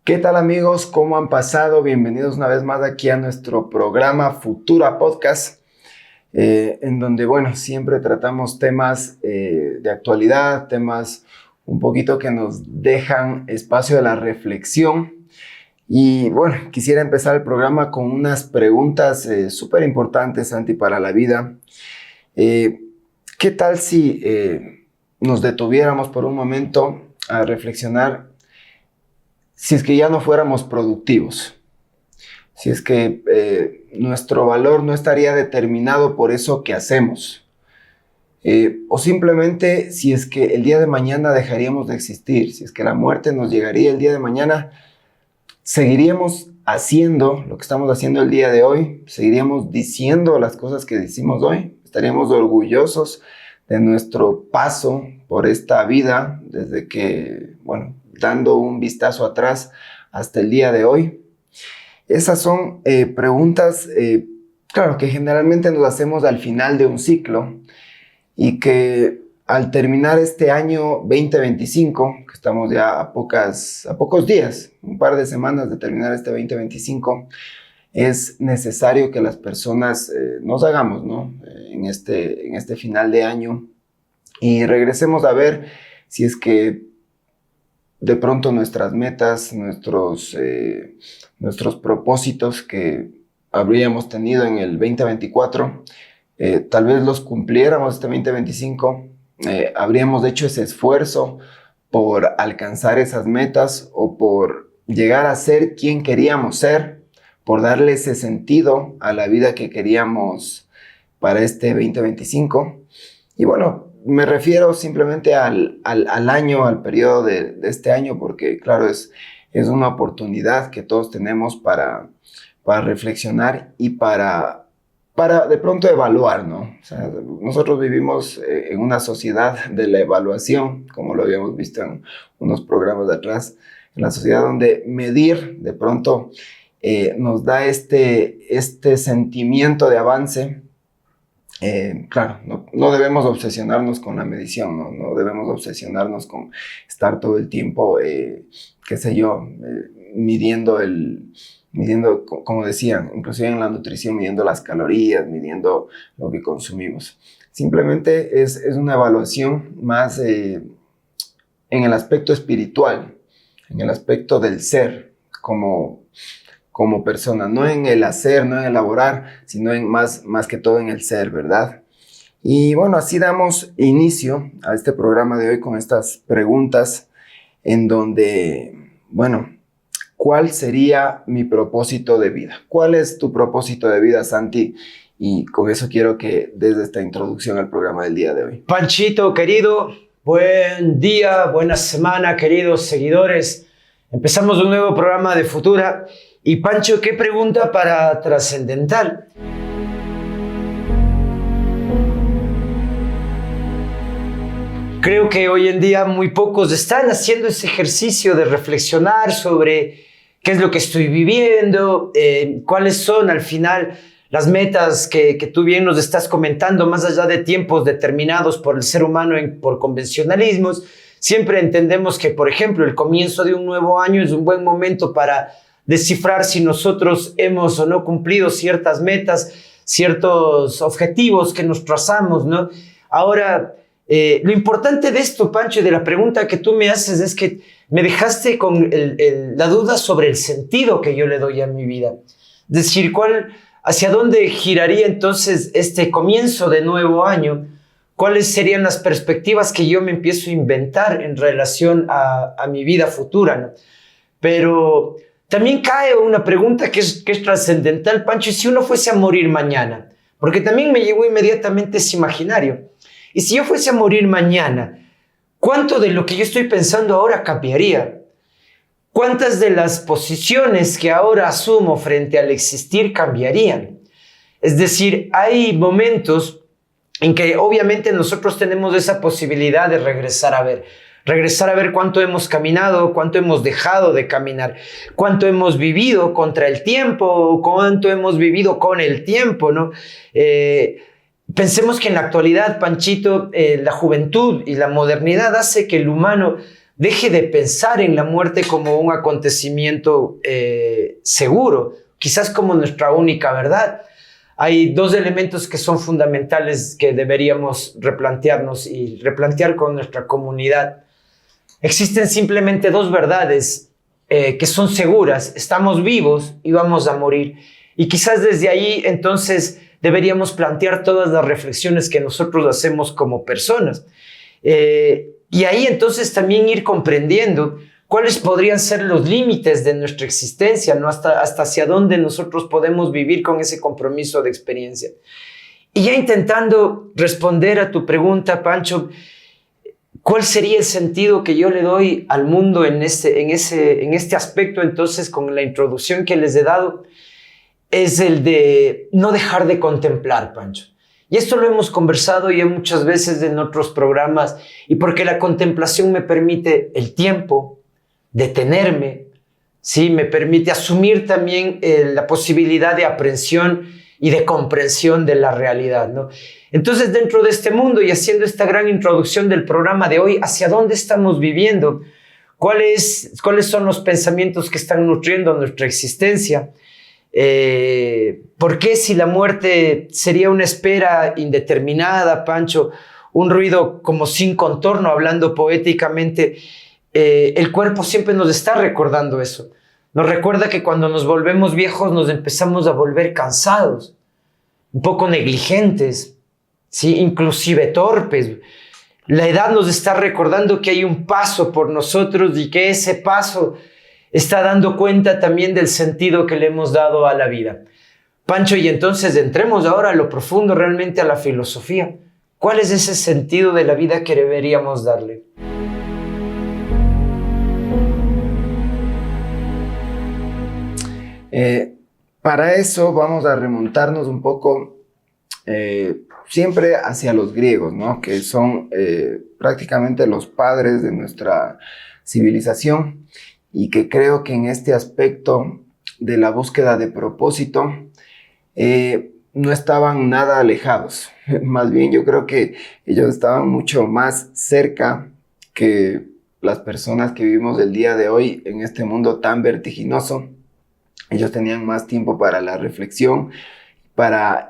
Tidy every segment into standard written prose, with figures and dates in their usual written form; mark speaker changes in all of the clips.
Speaker 1: ¿Qué tal amigos? ¿Cómo han pasado? Bienvenidos una vez más aquí a nuestro programa Futura Podcast, en donde, siempre tratamos temas de actualidad, temas un poquito que nos dejan espacio de la reflexión. Y quisiera empezar el programa con unas preguntas súper importantes, Santi, para la vida. ¿Qué tal si nos detuviéramos por un momento a reflexionar si es que ya no fuéramos productivos? Si es que nuestro valor no estaría determinado por eso que hacemos. O simplemente si es que el día de mañana dejaríamos de existir, si es que la muerte nos llegaría el día de mañana, ¿seguiríamos haciendo lo que estamos haciendo el día de hoy? ¿Seguiríamos diciendo las cosas que decimos hoy? ¿Estaríamos orgullosos de nuestro paso por esta vida desde que, dando un vistazo atrás hasta el día de hoy? Esas son preguntas, claro, que generalmente nos hacemos al final de un ciclo y que al terminar este año 2025, que estamos ya a pocos días, un par de semanas de terminar este 2025, es necesario que las personas nos hagamos, ¿no? En este final de año y regresemos a ver si es que de pronto nuestras metas, nuestros propósitos que habríamos tenido en el 2024, tal vez los cumpliéramos este 2025, habríamos hecho ese esfuerzo por alcanzar esas metas o por llegar a ser quien queríamos ser, por darle ese sentido a la vida que queríamos para este 2025. Y me refiero simplemente al año, al periodo de este año, porque claro, es una oportunidad que todos tenemos para reflexionar y para de pronto evaluar, ¿no? O sea, nosotros vivimos en una sociedad de la evaluación, como lo habíamos visto en unos programas de atrás, en la sociedad donde medir de pronto nos da este sentimiento de avance. Claro, no debemos obsesionarnos con la medición, no debemos obsesionarnos con estar todo el tiempo, midiendo, como decían, inclusive en la nutrición, midiendo las calorías, midiendo lo que consumimos. Simplemente es una evaluación más en el aspecto espiritual, en el aspecto del ser, como persona, no en el hacer, no en elaborar, sino en más que todo en el ser, ¿verdad? Y así damos inicio a este programa de hoy con estas preguntas en donde, ¿cuál sería mi propósito de vida? ¿Cuál es tu propósito de vida, Santi? Y con eso quiero que des esta introducción al programa del día de hoy.
Speaker 2: Panchito, querido, buen día, buena semana, queridos seguidores. Empezamos un nuevo programa de Futura. Y Pancho, ¿qué pregunta para trascendental? Creo que hoy en día muy pocos están haciendo ese ejercicio de reflexionar sobre qué es lo que estoy viviendo, cuáles son al final las metas que tú bien nos estás comentando, más allá de tiempos determinados por el ser humano por convencionalismos. Siempre entendemos que, por ejemplo, el comienzo de un nuevo año es un buen momento para descifrar si nosotros hemos o no cumplido ciertas metas, ciertos objetivos que nos trazamos, ¿no? Ahora, lo importante de esto, Pancho, y de la pregunta que tú me haces es que me dejaste con la duda sobre el sentido que yo le doy a mi vida. Es decir, hacia dónde giraría entonces este comienzo de nuevo año, cuáles serían las perspectivas que yo me empiezo a inventar en relación a mi vida futura, ¿no? Pero también cae una pregunta que es trascendental, Pancho, y si uno fuese a morir mañana, porque también me llegó inmediatamente ese imaginario. Y si yo fuese a morir mañana, ¿cuánto de lo que yo estoy pensando ahora cambiaría? ¿Cuántas de las posiciones que ahora asumo frente al existir cambiarían? Es decir, hay momentos en que obviamente nosotros tenemos esa posibilidad de regresar a ver cuánto hemos caminado, cuánto hemos dejado de caminar, cuánto hemos vivido contra el tiempo, cuánto hemos vivido con el tiempo, ¿no? Pensemos que en la actualidad, Panchito, la juventud y la modernidad hace que el humano deje de pensar en la muerte como un acontecimiento seguro, quizás como nuestra única verdad. Hay dos elementos que son fundamentales que deberíamos replantearnos y replantear con nuestra comunidad. Existen simplemente dos verdades que son seguras. Estamos vivos y vamos a morir. Y quizás desde ahí entonces deberíamos plantear todas las reflexiones que nosotros hacemos como personas. Y ahí entonces también ir comprendiendo cuáles podrían ser los límites de nuestra existencia, ¿no? Hasta hacia dónde nosotros podemos vivir con ese compromiso de experiencia. Y ya intentando responder a tu pregunta, Pancho, ¿cuál sería el sentido que yo le doy al mundo en este aspecto? Entonces, con la introducción que les he dado, es el de no dejar de contemplar, Pancho. Y esto lo hemos conversado ya muchas veces en otros programas, y porque la contemplación me permite el tiempo, detenerme, ¿sí? Me permite asumir también la posibilidad de aprehensión y de comprensión de la realidad, ¿no? Entonces, dentro de este mundo y haciendo esta gran introducción del programa de hoy, ¿hacia dónde estamos viviendo? ¿Cuáles son los pensamientos que están nutriendo nuestra existencia? ¿Por qué si la muerte sería una espera indeterminada, Pancho, un ruido como sin contorno, hablando poéticamente? El cuerpo siempre nos está recordando eso. Nos recuerda que cuando nos volvemos viejos nos empezamos a volver cansados, un poco negligentes, ¿sí? Inclusive torpes. La edad nos está recordando que hay un paso por nosotros y que ese paso está dando cuenta también del sentido que le hemos dado a la vida. Pancho, y entonces entremos ahora a lo profundo, realmente a la filosofía. ¿Cuál es ese sentido de la vida que deberíamos darle?
Speaker 1: Para eso vamos a remontarnos un poco siempre hacia los griegos, ¿no? Que son prácticamente los padres de nuestra civilización, y que creo que en este aspecto de la búsqueda de propósito no estaban nada alejados. Más bien yo creo que ellos estaban mucho más cerca que las personas que vivimos el día de hoy en este mundo tan vertiginoso. Ellos tenían más tiempo para la reflexión, para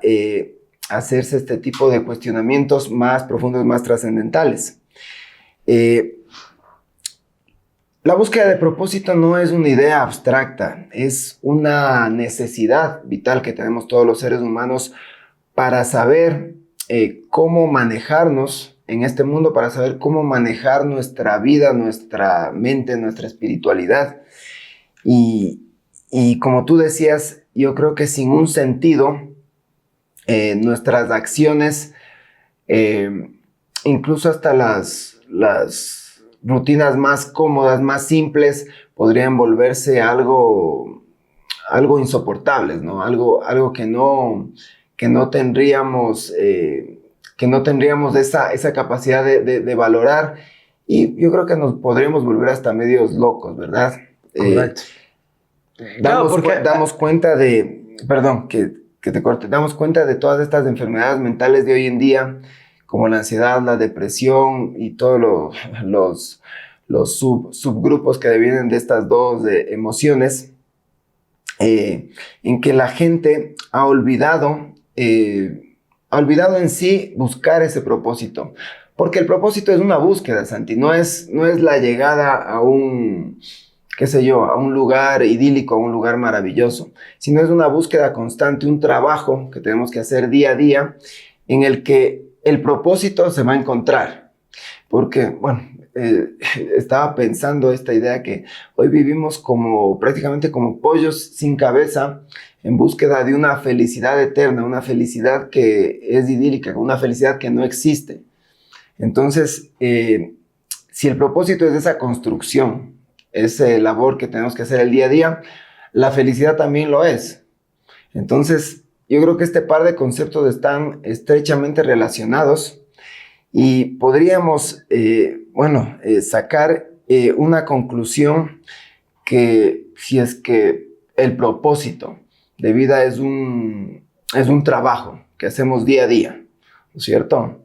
Speaker 1: hacerse este tipo de cuestionamientos más profundos, más trascendentales. La búsqueda de propósito no es una idea abstracta, es una necesidad vital que tenemos todos los seres humanos para saber cómo manejarnos en este mundo, para saber cómo manejar nuestra vida, nuestra mente, nuestra espiritualidad. Y como tú decías, yo creo que sin un sentido, nuestras acciones, incluso hasta las rutinas más cómodas, más simples, podrían volverse algo insoportables, ¿no? Algo que no tendríamos esa capacidad de valorar, y yo creo que nos podríamos volver hasta medios locos, ¿verdad?
Speaker 2: Correcto.
Speaker 1: Damos cuenta de, perdón, que te corte, damos cuenta de todas estas enfermedades mentales de hoy en día, como la ansiedad, la depresión y todos los subgrupos que devienen de estas dos emociones, en que la gente ha olvidado en sí buscar ese propósito. Porque el propósito es una búsqueda, Santi, no es la llegada a un lugar idílico, a un lugar maravilloso, sino es una búsqueda constante, un trabajo que tenemos que hacer día a día, en el que el propósito se va a encontrar. Porque, bueno, estaba pensando esta idea que hoy vivimos prácticamente como pollos sin cabeza, en búsqueda de una felicidad eterna, una felicidad que es idílica, una felicidad que no existe. Entonces, si el propósito es esa construcción, esa labor que tenemos que hacer el día a día, la felicidad también lo es. Entonces, yo creo que este par de conceptos están estrechamente relacionados, y podríamos, sacar una conclusión, que si es que el propósito de vida es un trabajo que hacemos día a día, ¿no es cierto?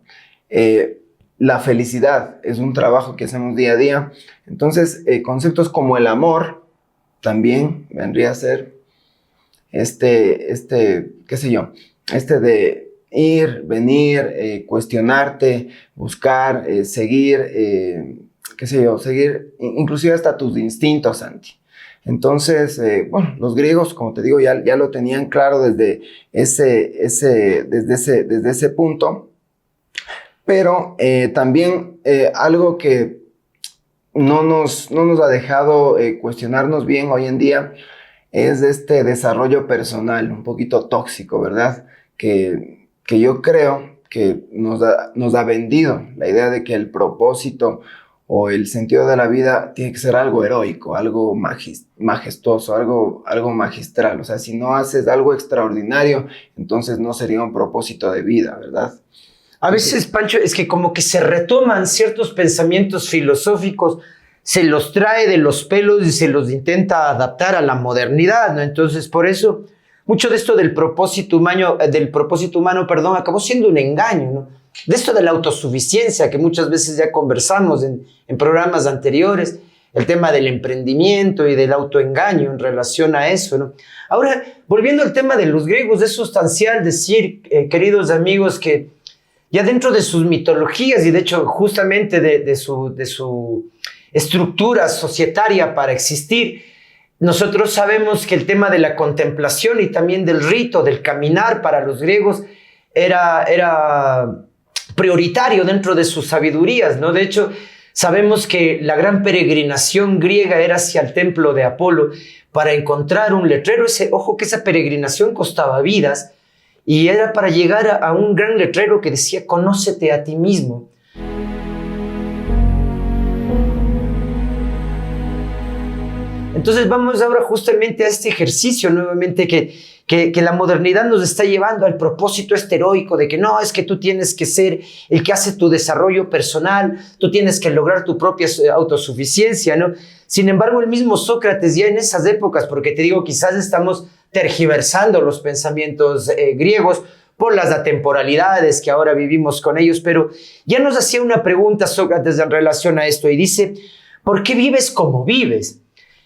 Speaker 1: la felicidad es un trabajo que hacemos día a día. Entonces, conceptos como el amor también vendría a ser qué sé yo, de ir, venir, cuestionarte, buscar, seguir, qué sé yo, seguir inclusive hasta tus instintos, Santi. Entonces, bueno, los griegos, como te digo, ya lo tenían claro desde ese punto, pero también algo que no nos ha dejado cuestionarnos bien hoy en día es este desarrollo personal, un poquito tóxico, ¿verdad? Que yo creo que nos ha vendido la idea de que el propósito o el sentido de la vida tiene que ser algo heroico, algo majestuoso, algo magistral. O sea, si no haces algo extraordinario, entonces no sería un propósito de vida, ¿verdad?
Speaker 2: A veces, Pancho, es que como que se retoman ciertos pensamientos filosóficos, se los trae de los pelos y se los intenta adaptar a la modernidad, ¿no? Entonces, por eso, mucho de esto del propósito humano, acabó siendo un engaño, ¿no? De esto de la autosuficiencia, que muchas veces ya conversamos en programas anteriores, el tema del emprendimiento y del autoengaño en relación a eso, ¿no? Ahora, volviendo al tema de los griegos, es sustancial decir, queridos amigos, que ya dentro de sus mitologías y de hecho justamente de su estructura societaria para existir, nosotros sabemos que el tema de la contemplación y también del rito, del caminar para los griegos era prioritario dentro de sus sabidurías, ¿no? De hecho, sabemos que la gran peregrinación griega era hacia el templo de Apolo para encontrar un letrero. Ojo que esa peregrinación costaba vidas y era para llegar a un gran letrero que decía, conócete a ti mismo. Entonces vamos ahora justamente a este ejercicio nuevamente que la modernidad nos está llevando al propósito heroico de que no, es que tú tienes que ser el que hace tu desarrollo personal, tú tienes que lograr tu propia autosuficiencia, ¿no? Sin embargo, el mismo Sócrates ya en esas épocas, porque te digo, quizás estamos tergiversando los pensamientos griegos por las atemporalidades que ahora vivimos con ellos, pero ya nos hacía una pregunta Sócrates en relación a esto y dice, ¿por qué vives como vives?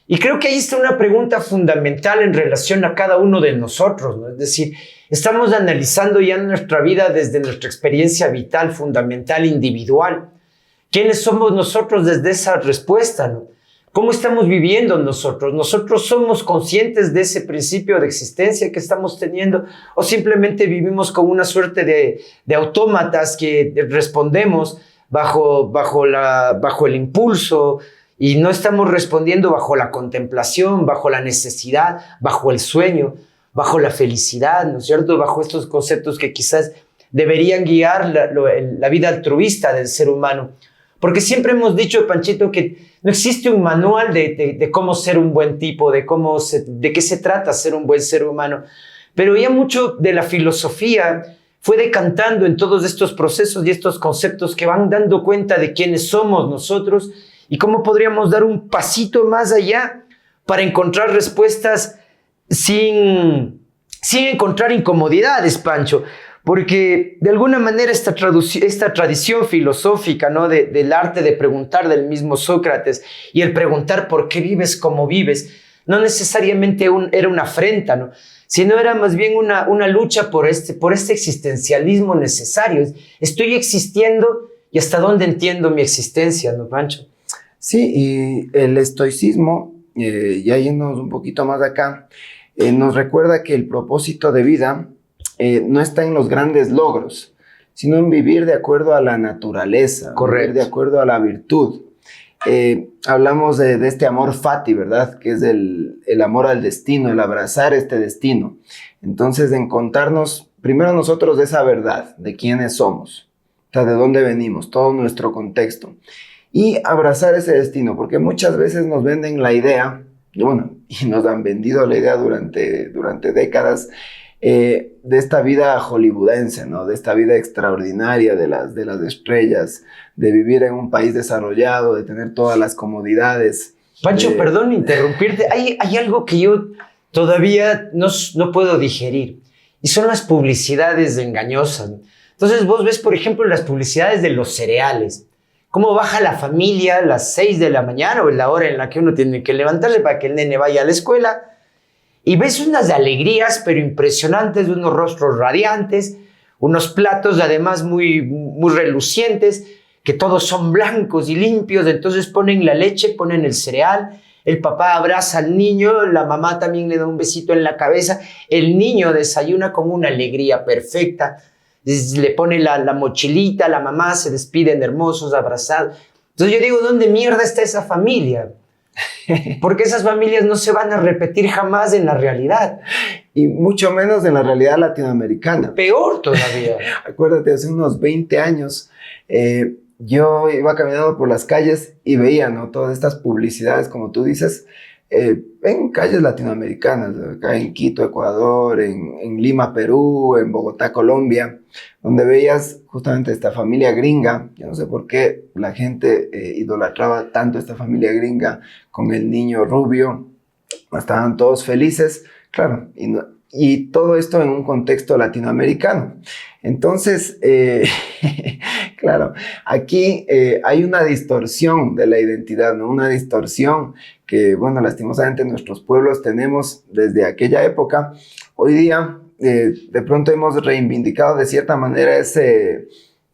Speaker 2: Y creo que ahí está una pregunta fundamental en relación a cada uno de nosotros, ¿no? Es decir, estamos analizando ya nuestra vida desde nuestra experiencia vital, fundamental, individual. ¿Quiénes somos nosotros desde esa respuesta, no? ¿Cómo estamos viviendo nosotros? ¿Nosotros somos conscientes de ese principio de existencia que estamos teniendo? ¿O simplemente vivimos como una suerte de autómatas que respondemos bajo el impulso y no estamos respondiendo bajo la contemplación, bajo la necesidad, bajo el sueño, bajo la felicidad, ¿no es cierto? Bajo estos conceptos que quizás deberían guiar la vida altruista del ser humano. Porque siempre hemos dicho, Panchito, que no existe un manual de cómo ser un buen tipo, de qué se trata ser un buen ser humano. Pero ya mucho de la filosofía fue decantando en todos estos procesos y estos conceptos que van dando cuenta de quiénes somos nosotros y cómo podríamos dar un pasito más allá para encontrar respuestas sin encontrar incomodidades, Pancho. Porque de alguna manera esta tradición filosófica, ¿no? del arte de preguntar del mismo Sócrates y el preguntar por qué vives como vives, no necesariamente era una afrenta, ¿no? Sino era más bien una lucha por este existencialismo necesario. Estoy existiendo y hasta dónde entiendo mi existencia, ¿no, Pancho?
Speaker 1: Sí, y el estoicismo, ya yéndonos un poquito más acá, nos recuerda que el propósito de vida no está en los grandes logros, sino en vivir de acuerdo a la naturaleza, vivir de acuerdo a la virtud. Hablamos de este amor fati, ¿verdad? Que es el amor al destino, el abrazar este destino. Entonces, de encontrarnos primero nosotros de esa verdad, de quiénes somos, o sea, de dónde venimos, todo nuestro contexto. Y abrazar ese destino, porque muchas veces nos venden la idea, y nos han vendido la idea durante décadas, de esta vida hollywoodense, ¿no? De esta vida extraordinaria de las estrellas, de vivir en un país desarrollado, de tener todas las comodidades.
Speaker 2: Pancho, perdón interrumpirte, hay algo que yo todavía no puedo digerir, y son las publicidades engañosas. Entonces vos ves, por ejemplo, las publicidades de los cereales. Cómo baja la familia a las 6 de la mañana o en la hora en la que uno tiene que levantarse para que el nene vaya a la escuela. Y ves unas alegrías, pero impresionantes, de unos rostros radiantes, unos platos además muy relucientes, que todos son blancos y limpios. Entonces ponen la leche, ponen el cereal, el papá abraza al niño, la mamá también le da un besito en la cabeza, el niño desayuna con una alegría perfecta, le pone la mochilita, la mamá se despiden hermosos, abrazados. Entonces yo digo, ¿dónde mierda está esa familia? Porque esas familias no se van a repetir jamás en la realidad.
Speaker 1: Y mucho menos en la realidad latinoamericana.
Speaker 2: Peor todavía.
Speaker 1: Acuérdate, hace unos 20 años, yo iba caminando por las calles y veía, ¿no?, todas estas publicidades, como tú dices, en calles latinoamericanas, acá en Quito, Ecuador, en Lima, Perú, en Bogotá, Colombia, donde veías justamente esta familia gringa. Yo no sé por qué la gente idolatraba tanto a esta familia gringa con el niño rubio. Estaban todos felices, claro, y todo esto en un contexto latinoamericano. Entonces, claro, aquí hay una distorsión de la identidad, ¿no? Una distorsión que, bueno, lastimosamente nuestros pueblos tenemos desde aquella época. Hoy día, de pronto hemos reivindicado de cierta manera ese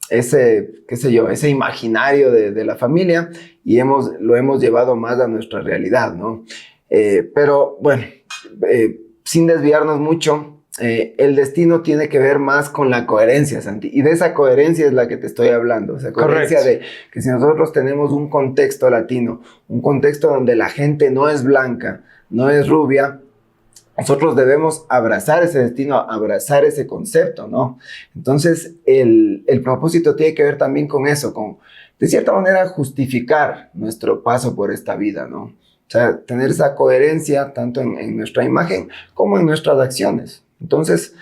Speaker 1: qué sé yo, ese imaginario de la familia y lo hemos llevado más a nuestra realidad, ¿no? Pero, bueno, sin desviarnos mucho, el destino tiene que ver más con la coherencia, Santi, y de esa coherencia es la que te estoy hablando, esa coherencia de que si nosotros tenemos un contexto latino, un contexto donde la gente no es blanca, no es rubia, nosotros debemos abrazar ese destino, abrazar ese concepto, ¿no? Entonces, el propósito tiene que ver también con eso, con, de cierta manera, justificar nuestro paso por esta vida, ¿no? O sea, tener esa coherencia tanto en nuestra imagen como en nuestras acciones. Entonces,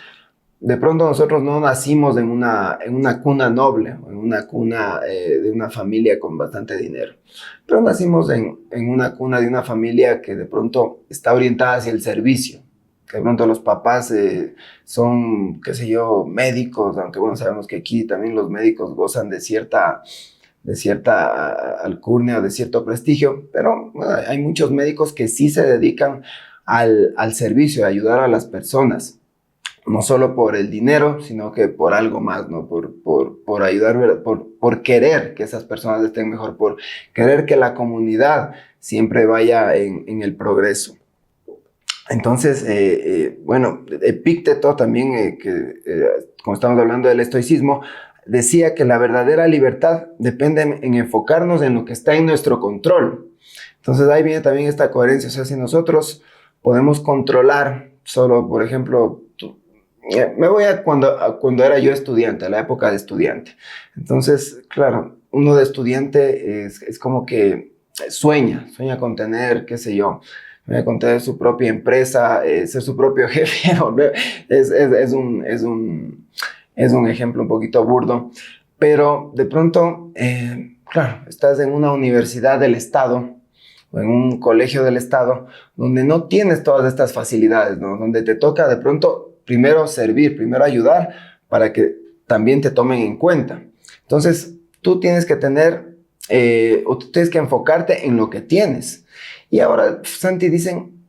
Speaker 1: de pronto nosotros no nacimos en una cuna noble, o en una cuna de una familia con bastante dinero, pero nacimos en una cuna de una familia que de pronto está orientada hacia el servicio, que de pronto los papás son, qué sé yo, médicos, aunque bueno, sabemos que aquí también los médicos gozan de cierta alcurnia o de cierto prestigio, pero bueno, hay muchos médicos que sí se dedican al servicio, a ayudar a las personas, no solo por el dinero, sino que por algo más, ¿no? Por ayudar, por querer que esas personas estén mejor, por querer que la comunidad siempre vaya en el progreso. Entonces, bueno, Epicteto también, como estamos hablando del estoicismo, decía que la verdadera libertad depende en enfocarnos en lo que está en nuestro control. Entonces ahí viene también esta coherencia. O sea, si nosotros podemos controlar solo, por ejemplo, me voy a cuando era yo estudiante, a la época de estudiante. Entonces, claro, uno de estudiante es como que sueña con tener, qué sé yo, con tener su propia empresa, ser su propio jefe. Es un ejemplo un poquito burdo, pero de pronto, claro, estás en una universidad del Estado o en un colegio del Estado donde no tienes todas estas facilidades, ¿no? Donde te toca de pronto primero servir, primero ayudar para que también te tomen en cuenta. Entonces, tú tienes que tener, o tú tienes que enfocarte en lo que tienes. Y ahora, Santi, dicen,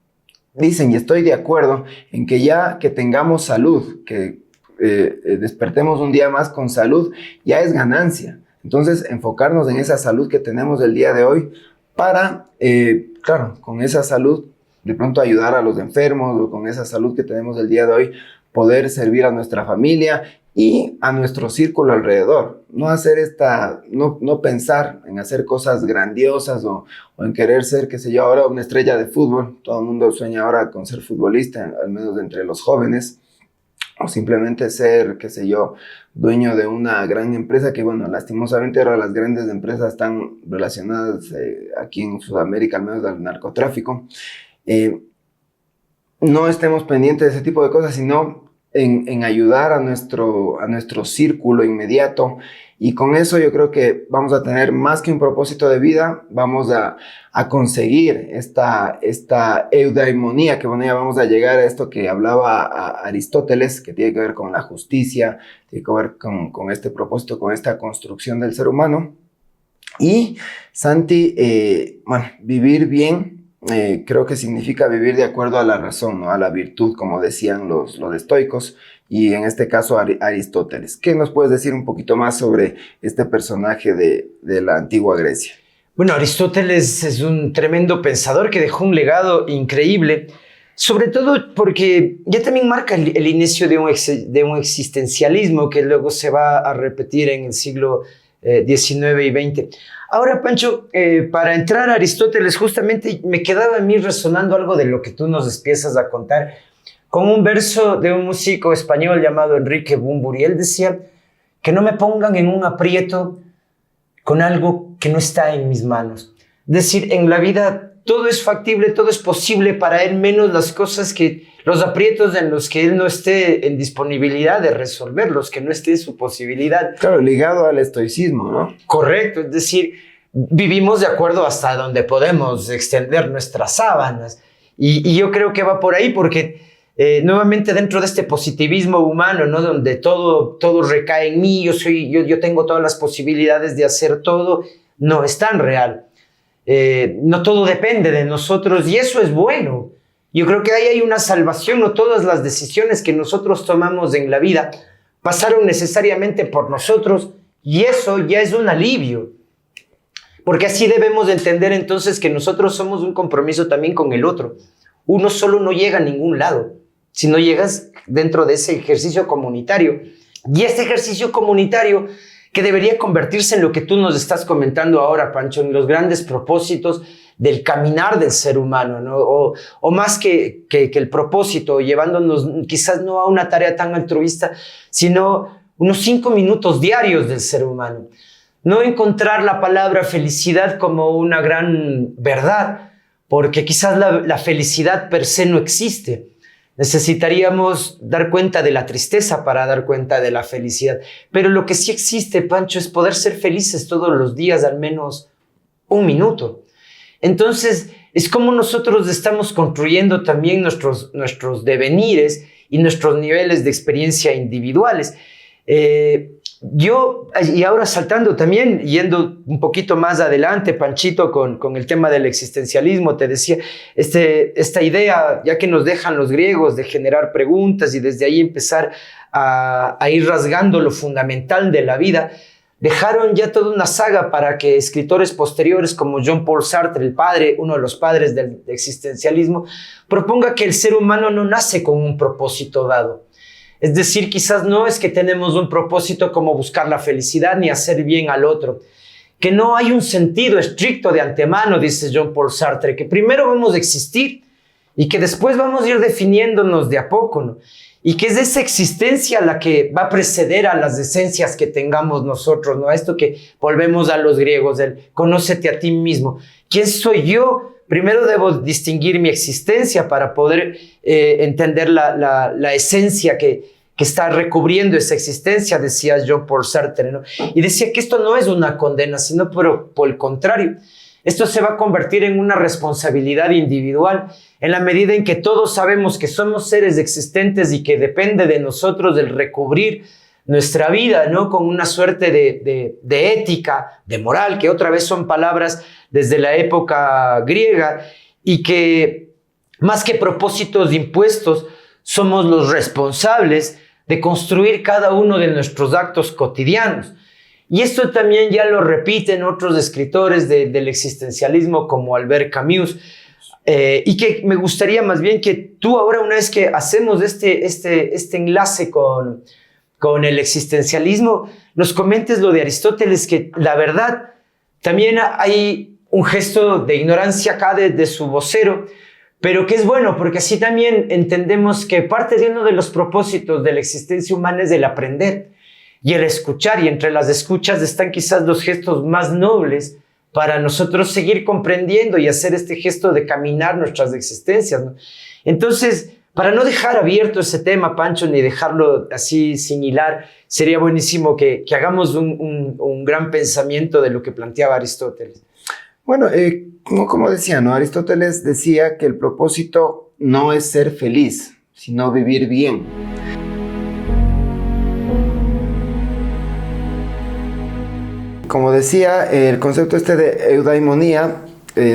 Speaker 1: y estoy de acuerdo, en que ya que tengamos salud, que despertemos un día más con salud, ya es ganancia. Entonces, enfocarnos en esa salud que tenemos el día de hoy para, claro, con esa salud, de pronto ayudar a los enfermos, o con esa salud que tenemos el día de hoy, poder servir a nuestra familia y a nuestro círculo alrededor. No hacer no pensar en hacer cosas grandiosas o en querer ser, qué sé yo, ahora una estrella de fútbol. Todo el mundo sueña ahora con ser futbolista, al menos entre los jóvenes. O simplemente ser, qué sé yo, dueño de una gran empresa que, bueno, lastimosamente ahora las grandes empresas están relacionadas aquí en Sudamérica, al menos al narcotráfico. No estemos pendientes de ese tipo de cosas, sino en ayudar a nuestro círculo inmediato Y con eso yo creo que vamos a tener más que un propósito de vida, vamos a conseguir esta eudaimonía, que bueno, ya vamos a llegar a esto que hablaba a Aristóteles, que tiene que ver con la justicia, tiene que ver con este propósito, con esta construcción del ser humano. Y Santi, bueno, vivir bien, creo que significa vivir de acuerdo a la razón, ¿no? A la virtud, como decían los estoicos, y en este caso Aristóteles. ¿Qué nos puedes decir un poquito más sobre este personaje de la antigua Grecia?
Speaker 2: Bueno, Aristóteles es un tremendo pensador que dejó un legado increíble, sobre todo porque ya también marca el inicio de un existencialismo que luego se va a repetir en el siglo XIX y XX. Ahora, Pancho, para entrar a Aristóteles, justamente me quedaba a mí resonando algo de lo que tú nos empiezas a contar, con un verso de un músico español llamado Enrique Bunbury. Él decía que no me pongan en un aprieto con algo que no está en mis manos. Es decir, en la vida todo es factible, todo es posible para él, menos las cosas los aprietos en los que él no esté en disponibilidad de resolverlos, que no esté en su posibilidad.
Speaker 1: Claro, ligado al estoicismo, ¿no?
Speaker 2: Correcto, es decir, vivimos de acuerdo hasta donde podemos extender nuestras sábanas. Y yo creo que va por ahí porque nuevamente dentro de este positivismo humano, ¿no? Donde todo recae en mí, yo tengo todas las posibilidades de hacer todo, no es tan real. No todo depende de nosotros y eso es bueno. Yo creo que ahí hay una salvación. No todas las decisiones que nosotros tomamos en la vida pasaron necesariamente por nosotros y eso ya es un alivio. Porque así debemos entender entonces que nosotros somos un compromiso también con el otro. Uno solo no llega a ningún lado si no llegas dentro de ese ejercicio comunitario. Y este ejercicio comunitario que debería convertirse en lo que tú nos estás comentando ahora, Pancho, en los grandes propósitos del caminar del ser humano, ¿no? O más que el propósito, llevándonos quizás no a una tarea tan altruista, sino unos 5 minutos diarios del ser humano. No encontrar la palabra felicidad como una gran verdad, porque quizás la felicidad per se no existe. Necesitaríamos dar cuenta de la tristeza para dar cuenta de la felicidad. Pero lo que sí existe, Pancho, es poder ser felices todos los días, al menos 1 minuto. Entonces, es como nosotros estamos construyendo también nuestros devenires y nuestros niveles de experiencia individuales. Y ahora saltando también, yendo un poquito más adelante, Panchito, con el tema del existencialismo, te decía, esta idea, ya que nos dejan los griegos, de generar preguntas y desde ahí empezar a ir rasgando lo fundamental de la vida, dejaron ya toda una saga para que escritores posteriores como Jean-Paul Sartre, el padre, uno de los padres del existencialismo, proponga que el ser humano no nace con un propósito dado. Es decir, quizás no es que tenemos un propósito como buscar la felicidad ni hacer bien al otro, que no hay un sentido estricto de antemano, dice Jean-Paul Sartre, que primero vamos a existir y que después vamos a ir definiéndonos de a poco, ¿no? Y que es esa existencia la que va a preceder a las esencias que tengamos nosotros, ¿no? A esto que volvemos a los griegos, el conócete a ti mismo. ¿Quién soy yo? Primero debo distinguir mi existencia para poder entender la esencia que está recubriendo esa existencia, decía Jean-Paul Sartre, ¿no? Y decía que esto no es una condena, sino por el contrario. Esto se va a convertir en una responsabilidad individual, en la medida en que todos sabemos que somos seres existentes y que depende de nosotros el recubrir nuestra vida, ¿no? Con una suerte de ética, de moral, que otra vez son palabras desde la época griega, y que más que propósitos impuestos, somos los responsables de construir cada uno de nuestros actos cotidianos. Y esto también ya lo repiten otros escritores del existencialismo como Albert Camus, y que me gustaría más bien que tú ahora, una vez que hacemos este enlace con el existencialismo, nos comentes lo de Aristóteles, que la verdad también hay un gesto de ignorancia acá de su vocero, pero que es bueno porque así también entendemos que parte de uno de los propósitos de la existencia humana es el aprender y el escuchar, y entre las escuchas están quizás los gestos más nobles para nosotros seguir comprendiendo y hacer este gesto de caminar nuestras existencias, ¿no? Entonces, Para no dejar abierto ese tema, Pancho, ni dejarlo así sin hilar, sería buenísimo que hagamos un gran pensamiento de lo que planteaba Aristóteles.
Speaker 1: Bueno, como decía, ¿no? Aristóteles decía que el propósito no es ser feliz, sino vivir bien. Como decía, el concepto de eudaimonía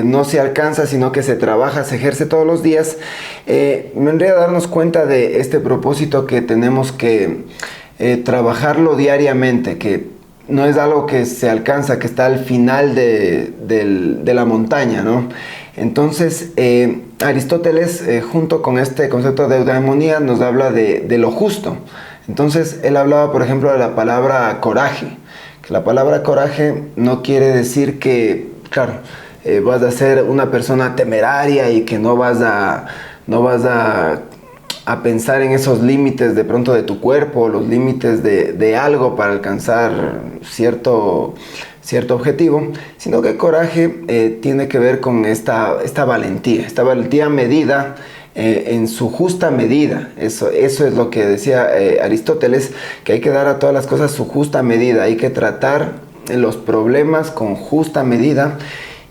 Speaker 1: no se alcanza, sino que se trabaja, se ejerce todos los días. Vendría a darnos cuenta de este propósito que tenemos que trabajarlo diariamente, que no es algo que se alcanza, que está al final de la montaña, ¿no? Entonces, Aristóteles, junto con este concepto de eudaimonía, nos habla de lo justo. Entonces, él hablaba, por ejemplo, de la palabra coraje. Que la palabra coraje no quiere decir que, claro, vas a ser una persona temeraria y que no vas a pensar en esos límites de pronto de tu cuerpo, los límites de algo para alcanzar cierto objetivo, sino que coraje tiene que ver con esta valentía medida en su justa medida. Eso es lo que decía Aristóteles, que hay que dar a todas las cosas su justa medida, hay que tratar los problemas con justa medida.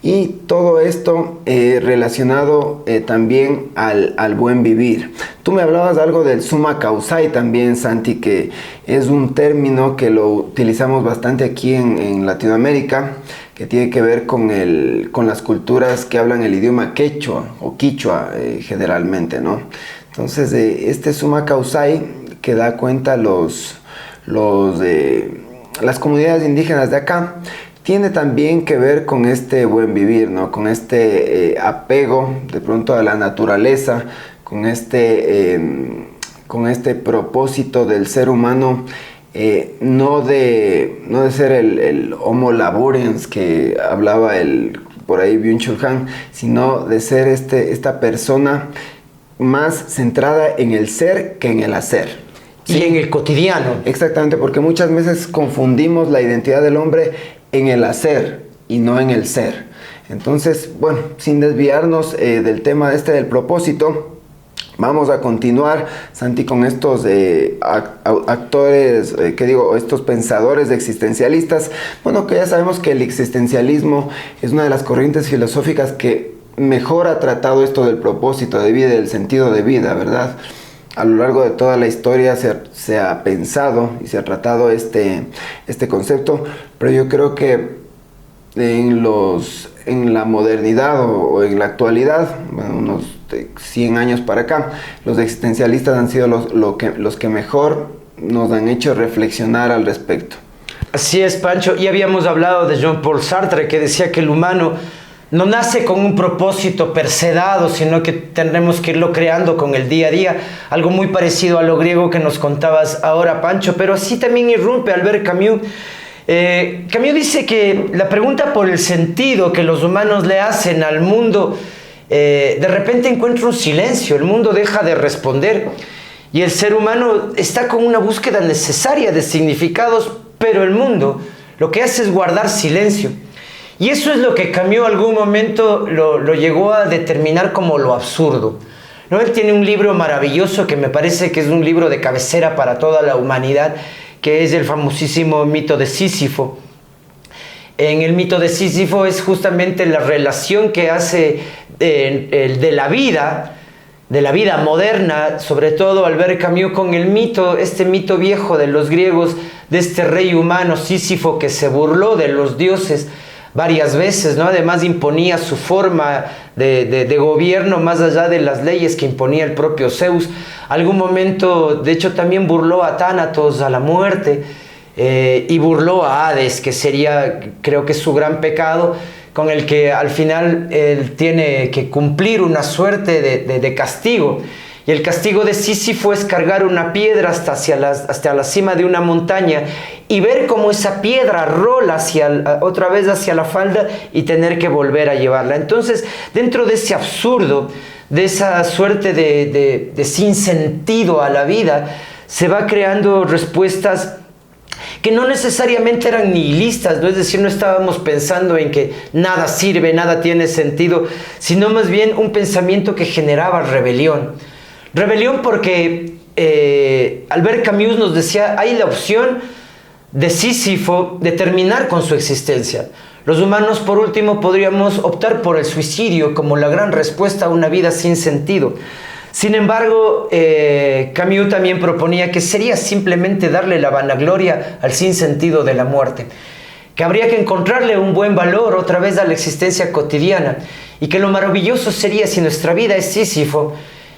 Speaker 1: Y todo esto relacionado también al buen vivir. Tú me hablabas algo del summa causae también, Santi, que es un término que lo utilizamos bastante aquí en Latinoamérica, que tiene que ver con las culturas que hablan el idioma quechua o quichua generalmente, ¿no? Entonces, este summa causae que da cuenta las comunidades indígenas de acá, tiene también que ver con este buen vivir, ¿no? Con este apego de pronto a la naturaleza, con este propósito del ser humano, no de ser el homo laborens que hablaba por ahí Byung-Chul Han, sino de ser esta persona más centrada en el ser que en el hacer.
Speaker 2: ¿Sí? Y en el cotidiano.
Speaker 1: Exactamente, porque muchas veces confundimos la identidad del hombre en el hacer y no en el ser. Entonces, bueno, sin desviarnos del tema del propósito, vamos a continuar, Santi, con estos actores, estos pensadores existencialistas. Bueno, que ya sabemos que el existencialismo es una de las corrientes filosóficas que mejor ha tratado esto del propósito de vida y del sentido de vida, ¿verdad? A lo largo de toda la historia se ha pensado y se ha tratado este concepto, pero yo creo que en la modernidad o en la actualidad, unos 100 años para acá, los existencialistas han sido los que mejor nos han hecho reflexionar al respecto.
Speaker 2: Así es, Pancho. Y habíamos hablado de Jean-Paul Sartre, que decía que el humano no nace con un propósito per se dado, sino que tendremos que irlo creando con el día a día. Algo muy parecido a lo griego que nos contabas ahora, Pancho, pero así también irrumpe Albert Camus. Camus dice que la pregunta por el sentido que los humanos le hacen al mundo, de repente encuentra un silencio, el mundo deja de responder y el ser humano está con una búsqueda necesaria de significados, pero el mundo lo que hace es guardar silencio. Y eso es lo que Camus algún momento lo llegó a determinar como lo absurdo, ¿no? Él tiene un libro maravilloso que me parece que es un libro de cabecera para toda la humanidad, que es el famosísimo mito de Sísifo. En el mito de Sísifo es justamente la relación que hace de la vida moderna, sobre todo Albert Camus, con el mito, este mito viejo de los griegos, de este rey humano Sísifo que se burló de los dioses varias veces, ¿no? Además imponía su forma de gobierno más allá de las leyes que imponía el propio Zeus. Algún momento, de hecho, también burló a Tánatos, a la muerte, y burló a Hades, que sería, creo que es su gran pecado, con el que al final él tiene que cumplir una suerte de castigo. Y el castigo de Sísifo es cargar una piedra hasta la cima de una montaña y ver cómo esa piedra rola otra vez hacia la falda y tener que volver a llevarla. Entonces, dentro de ese absurdo, de esa suerte de sinsentido a la vida, se va creando respuestas que no necesariamente eran nihilistas, ¿no? Es decir, no estábamos pensando en que nada sirve, nada tiene sentido, sino más bien un pensamiento que generaba rebelión. Rebelión porque Albert Camus nos decía, hay la opción de Sísifo de terminar con su existencia. Los humanos, por último, podríamos optar por el suicidio como la gran respuesta a una vida sin sentido. Sin embargo, Camus también proponía que sería simplemente darle la vanagloria al sinsentido de la muerte, que habría que encontrarle un buen valor otra vez a la existencia cotidiana, y que lo maravilloso sería, si nuestra vida es Sísifo,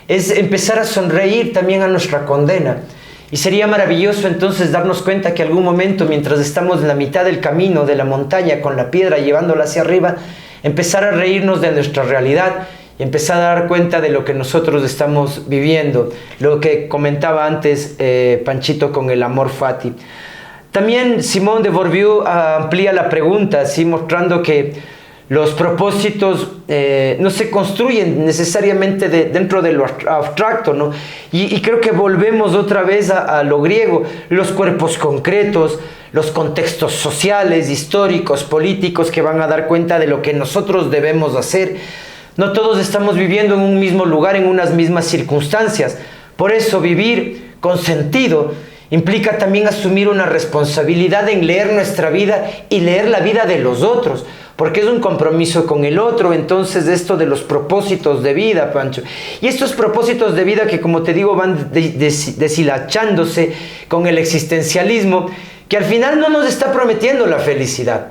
Speaker 2: es empezar a sonreír también a nuestra condena. Y sería maravilloso entonces darnos cuenta que algún momento, mientras estamos en la mitad del camino de la montaña con la piedra llevándola hacia arriba, empezar a reírnos de nuestra realidad y empezar a dar cuenta de lo que nosotros estamos viviendo, lo que comentaba antes Panchito con el amor fati. También Simone de Beauvoir amplía la pregunta, así mostrando que los propósitos no se construyen necesariamente dentro de lo abstracto, ¿no? Y creo que volvemos otra vez a lo griego, los cuerpos concretos, los contextos sociales, históricos, políticos que van a dar cuenta de lo que nosotros debemos hacer. No todos estamos viviendo en un mismo lugar, en unas mismas circunstancias. Por eso vivir con sentido implica también asumir una responsabilidad en leer nuestra vida y leer la vida de los otros, porque es un compromiso con el otro. Entonces, esto de los propósitos de vida, Pancho, y estos propósitos de vida que, como te digo, van deshilachándose con el existencialismo, que al final no nos está prometiendo la felicidad.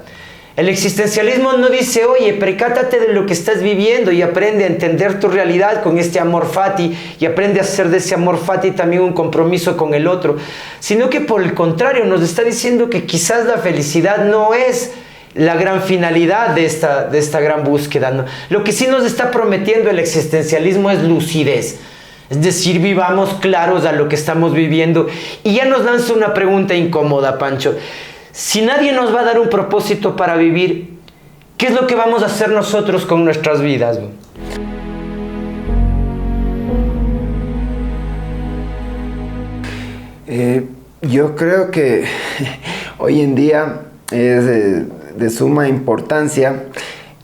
Speaker 2: El existencialismo no dice, oye, percátate de lo que estás viviendo y aprende a entender tu realidad con este amor fati, y aprende a hacer de ese amor fati también un compromiso con el otro, sino que por el contrario nos está diciendo que quizás la felicidad no es la gran finalidad de esta gran búsqueda, ¿no? Lo que sí nos está prometiendo el existencialismo es lucidez. Es decir, vivamos claros a lo que estamos viviendo. Y ya nos lanza una pregunta incómoda, Pancho. Si nadie nos va a dar un propósito para vivir, ¿qué es lo que vamos a hacer nosotros con nuestras vidas?
Speaker 1: Yo creo que hoy en día es de suma importancia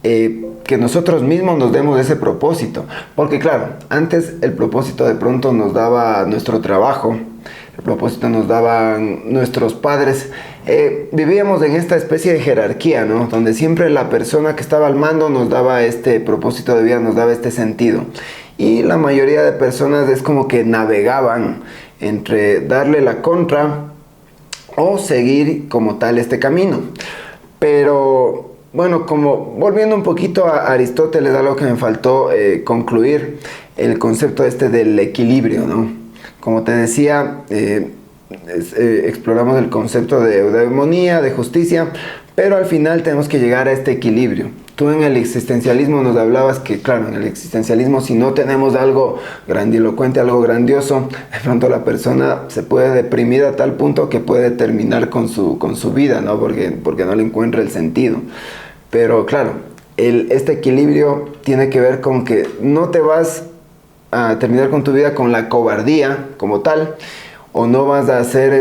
Speaker 1: que nosotros mismos nos demos ese propósito, porque claro, antes el propósito de pronto nos daba nuestro trabajo, el propósito nos daban nuestros padres. Vivíamos en esta especie de jerarquía, ¿no? Donde siempre la persona que estaba al mando nos daba este propósito de vida, nos daba este sentido, y la mayoría de personas es como que navegaban entre darle la contra o seguir como tal este camino. Pero bueno, como volviendo un poquito a Aristóteles, algo que me faltó concluir, el concepto del equilibrio, ¿no? Como te decía, exploramos el concepto de eudemonía, de justicia, pero al final tenemos que llegar a este equilibrio. Tú en el existencialismo nos hablabas que, claro, en el existencialismo, si no tenemos algo grandilocuente, algo grandioso, de pronto la persona se puede deprimir a tal punto que puede terminar con su vida, ¿no? Porque no le encuentra el sentido. Pero claro, este equilibrio tiene que ver con que no te vas a terminar con tu vida con la cobardía como tal, o no vas a hacer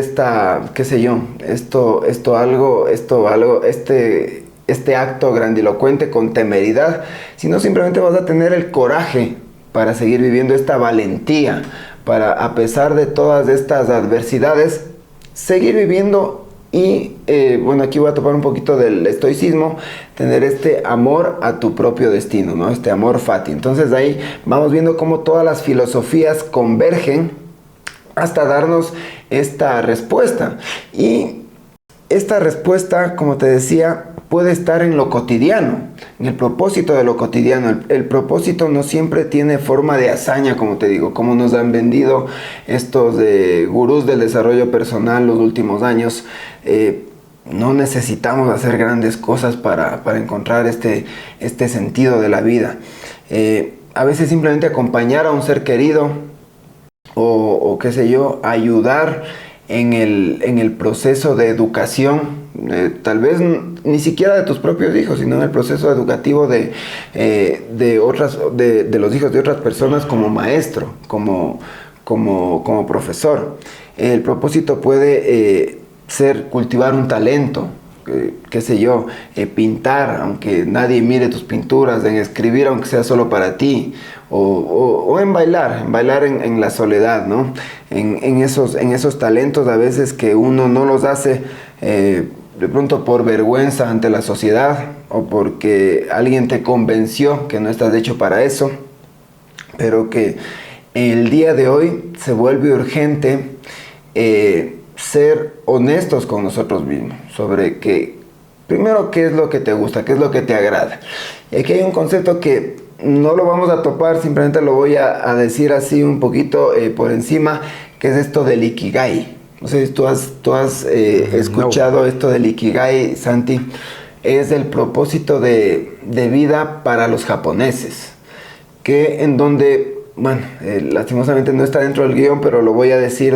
Speaker 1: este acto grandilocuente con temeridad, sino simplemente vas a tener el coraje para seguir viviendo, esta valentía para, a pesar de todas estas adversidades, seguir viviendo. Y bueno, aquí voy a topar un poquito del estoicismo, tener este amor a tu propio destino, ¿no? Este amor fati. Entonces ahí vamos viendo cómo todas las filosofías convergen hasta darnos esta respuesta. Y esta respuesta, como te decía, puede estar en lo cotidiano, en el propósito de lo cotidiano. El propósito no siempre tiene forma de hazaña, como te digo, como nos han vendido estos gurús del desarrollo personal los últimos años. No necesitamos hacer grandes cosas para encontrar este sentido de la vida. A veces simplemente acompañar a un ser querido o qué sé yo, ayudar en el proceso de educación, tal vez ni siquiera de tus propios hijos, sino en el proceso educativo de los hijos de otras personas, como maestro, como profesor. El propósito puede ser cultivar un talento, qué sé yo, pintar, aunque nadie mire tus pinturas, en escribir, aunque sea solo para ti, o en bailar en la soledad, ¿no? En esos talentos a veces que uno no los hace de pronto por vergüenza ante la sociedad o porque alguien te convenció que no estás hecho para eso, pero que el día de hoy se vuelve urgente ser honestos con nosotros mismos sobre primero qué es lo que te gusta, qué es lo que te agrada. Y aquí hay un concepto que no lo vamos a topar, simplemente lo voy a decir así un poquito por encima, que es esto del Ikigai. No sé si tú has escuchado esto del Ikigai, Santi. Es el propósito de vida para los japoneses, que en donde, bueno, lastimosamente no está dentro del guión, pero lo voy a decir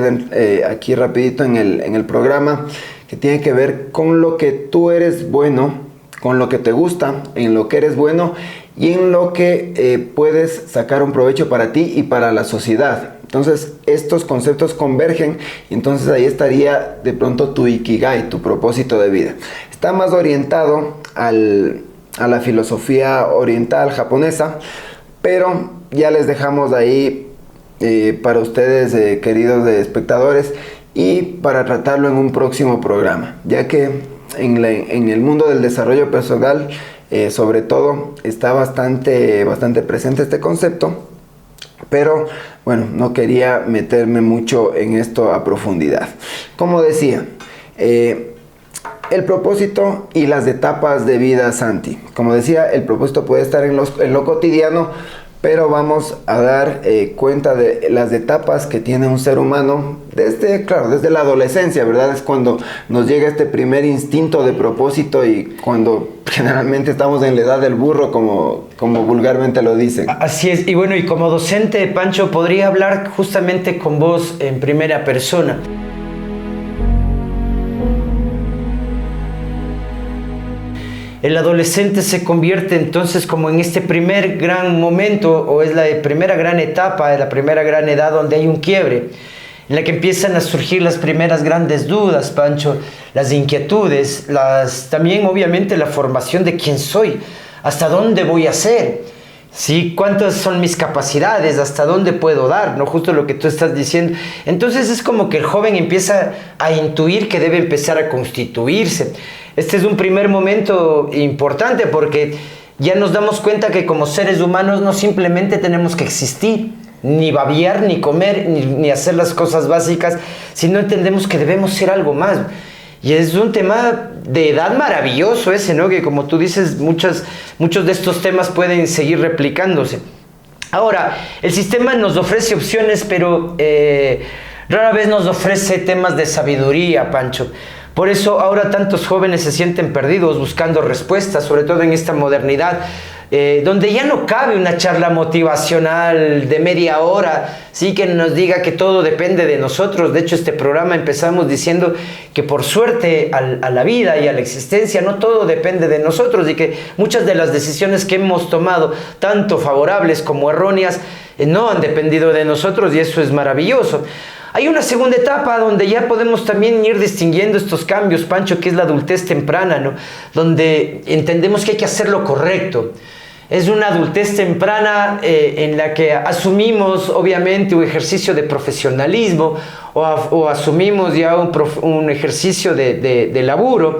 Speaker 1: aquí rapidito en el programa, que tiene que ver con lo que tú eres bueno, con lo que te gusta, en lo que eres bueno y en lo que puedes sacar un provecho para ti y para la sociedad. Entonces estos conceptos convergen y entonces ahí estaría de pronto tu Ikigai, tu propósito de vida. Está más orientado a la filosofía oriental japonesa, pero ya les dejamos ahí para ustedes, queridos espectadores, y para tratarlo en un próximo programa, ya que en el mundo del desarrollo personal sobre todo está bastante presente este concepto, pero bueno, no quería meterme mucho en esto a profundidad. Como decía, el propósito y las etapas de vida, Santi. Como decía, el propósito puede estar en lo cotidiano, pero vamos a dar cuenta de las etapas que tiene un ser humano desde la adolescencia, ¿verdad? Es cuando nos llega este primer instinto de propósito y cuando generalmente estamos en la edad del burro, como vulgarmente lo dicen.
Speaker 2: Así es, y bueno, y como docente, Pancho, podría hablar justamente con vos en primera persona. El adolescente se convierte entonces como en este primer gran momento, o es la primera gran etapa, la primera gran edad donde hay un quiebre, en la que empiezan a surgir las primeras grandes dudas, Pancho, las inquietudes, también obviamente la formación de quién soy, hasta dónde voy a ser, ¿sí? ¿Cuántas son mis capacidades? ¿Hasta dónde puedo dar? ¿No? Justo lo que tú estás diciendo. Entonces es como que el joven empieza a intuir que debe empezar a constituirse. Este es un primer momento importante porque ya nos damos cuenta que como seres humanos no simplemente tenemos que existir, ni babear, ni comer, ni hacer las cosas básicas, sino entendemos que debemos ser algo más. Y es un tema de edad maravilloso ese, ¿no? Que como tú dices, muchos de estos temas pueden seguir replicándose. Ahora, el sistema nos ofrece opciones, pero rara vez nos ofrece temas de sabiduría, Pancho. Por eso ahora tantos jóvenes se sienten perdidos buscando respuestas, sobre todo en esta modernidad, donde ya no cabe una charla motivacional de media hora, sí, que nos diga que todo depende de nosotros. De hecho, este programa empezamos diciendo que por suerte a la vida y a la existencia no todo depende de nosotros y que muchas de las decisiones que hemos tomado, tanto favorables como erróneas, no han dependido de nosotros y eso es maravilloso. Hay una segunda etapa donde ya podemos también ir distinguiendo estos cambios, Pancho, que es la adultez temprana, ¿no? Donde entendemos que hay que hacer lo correcto. Es una adultez temprana en la que asumimos, obviamente, un ejercicio de profesionalismo o asumimos ya un ejercicio de laburo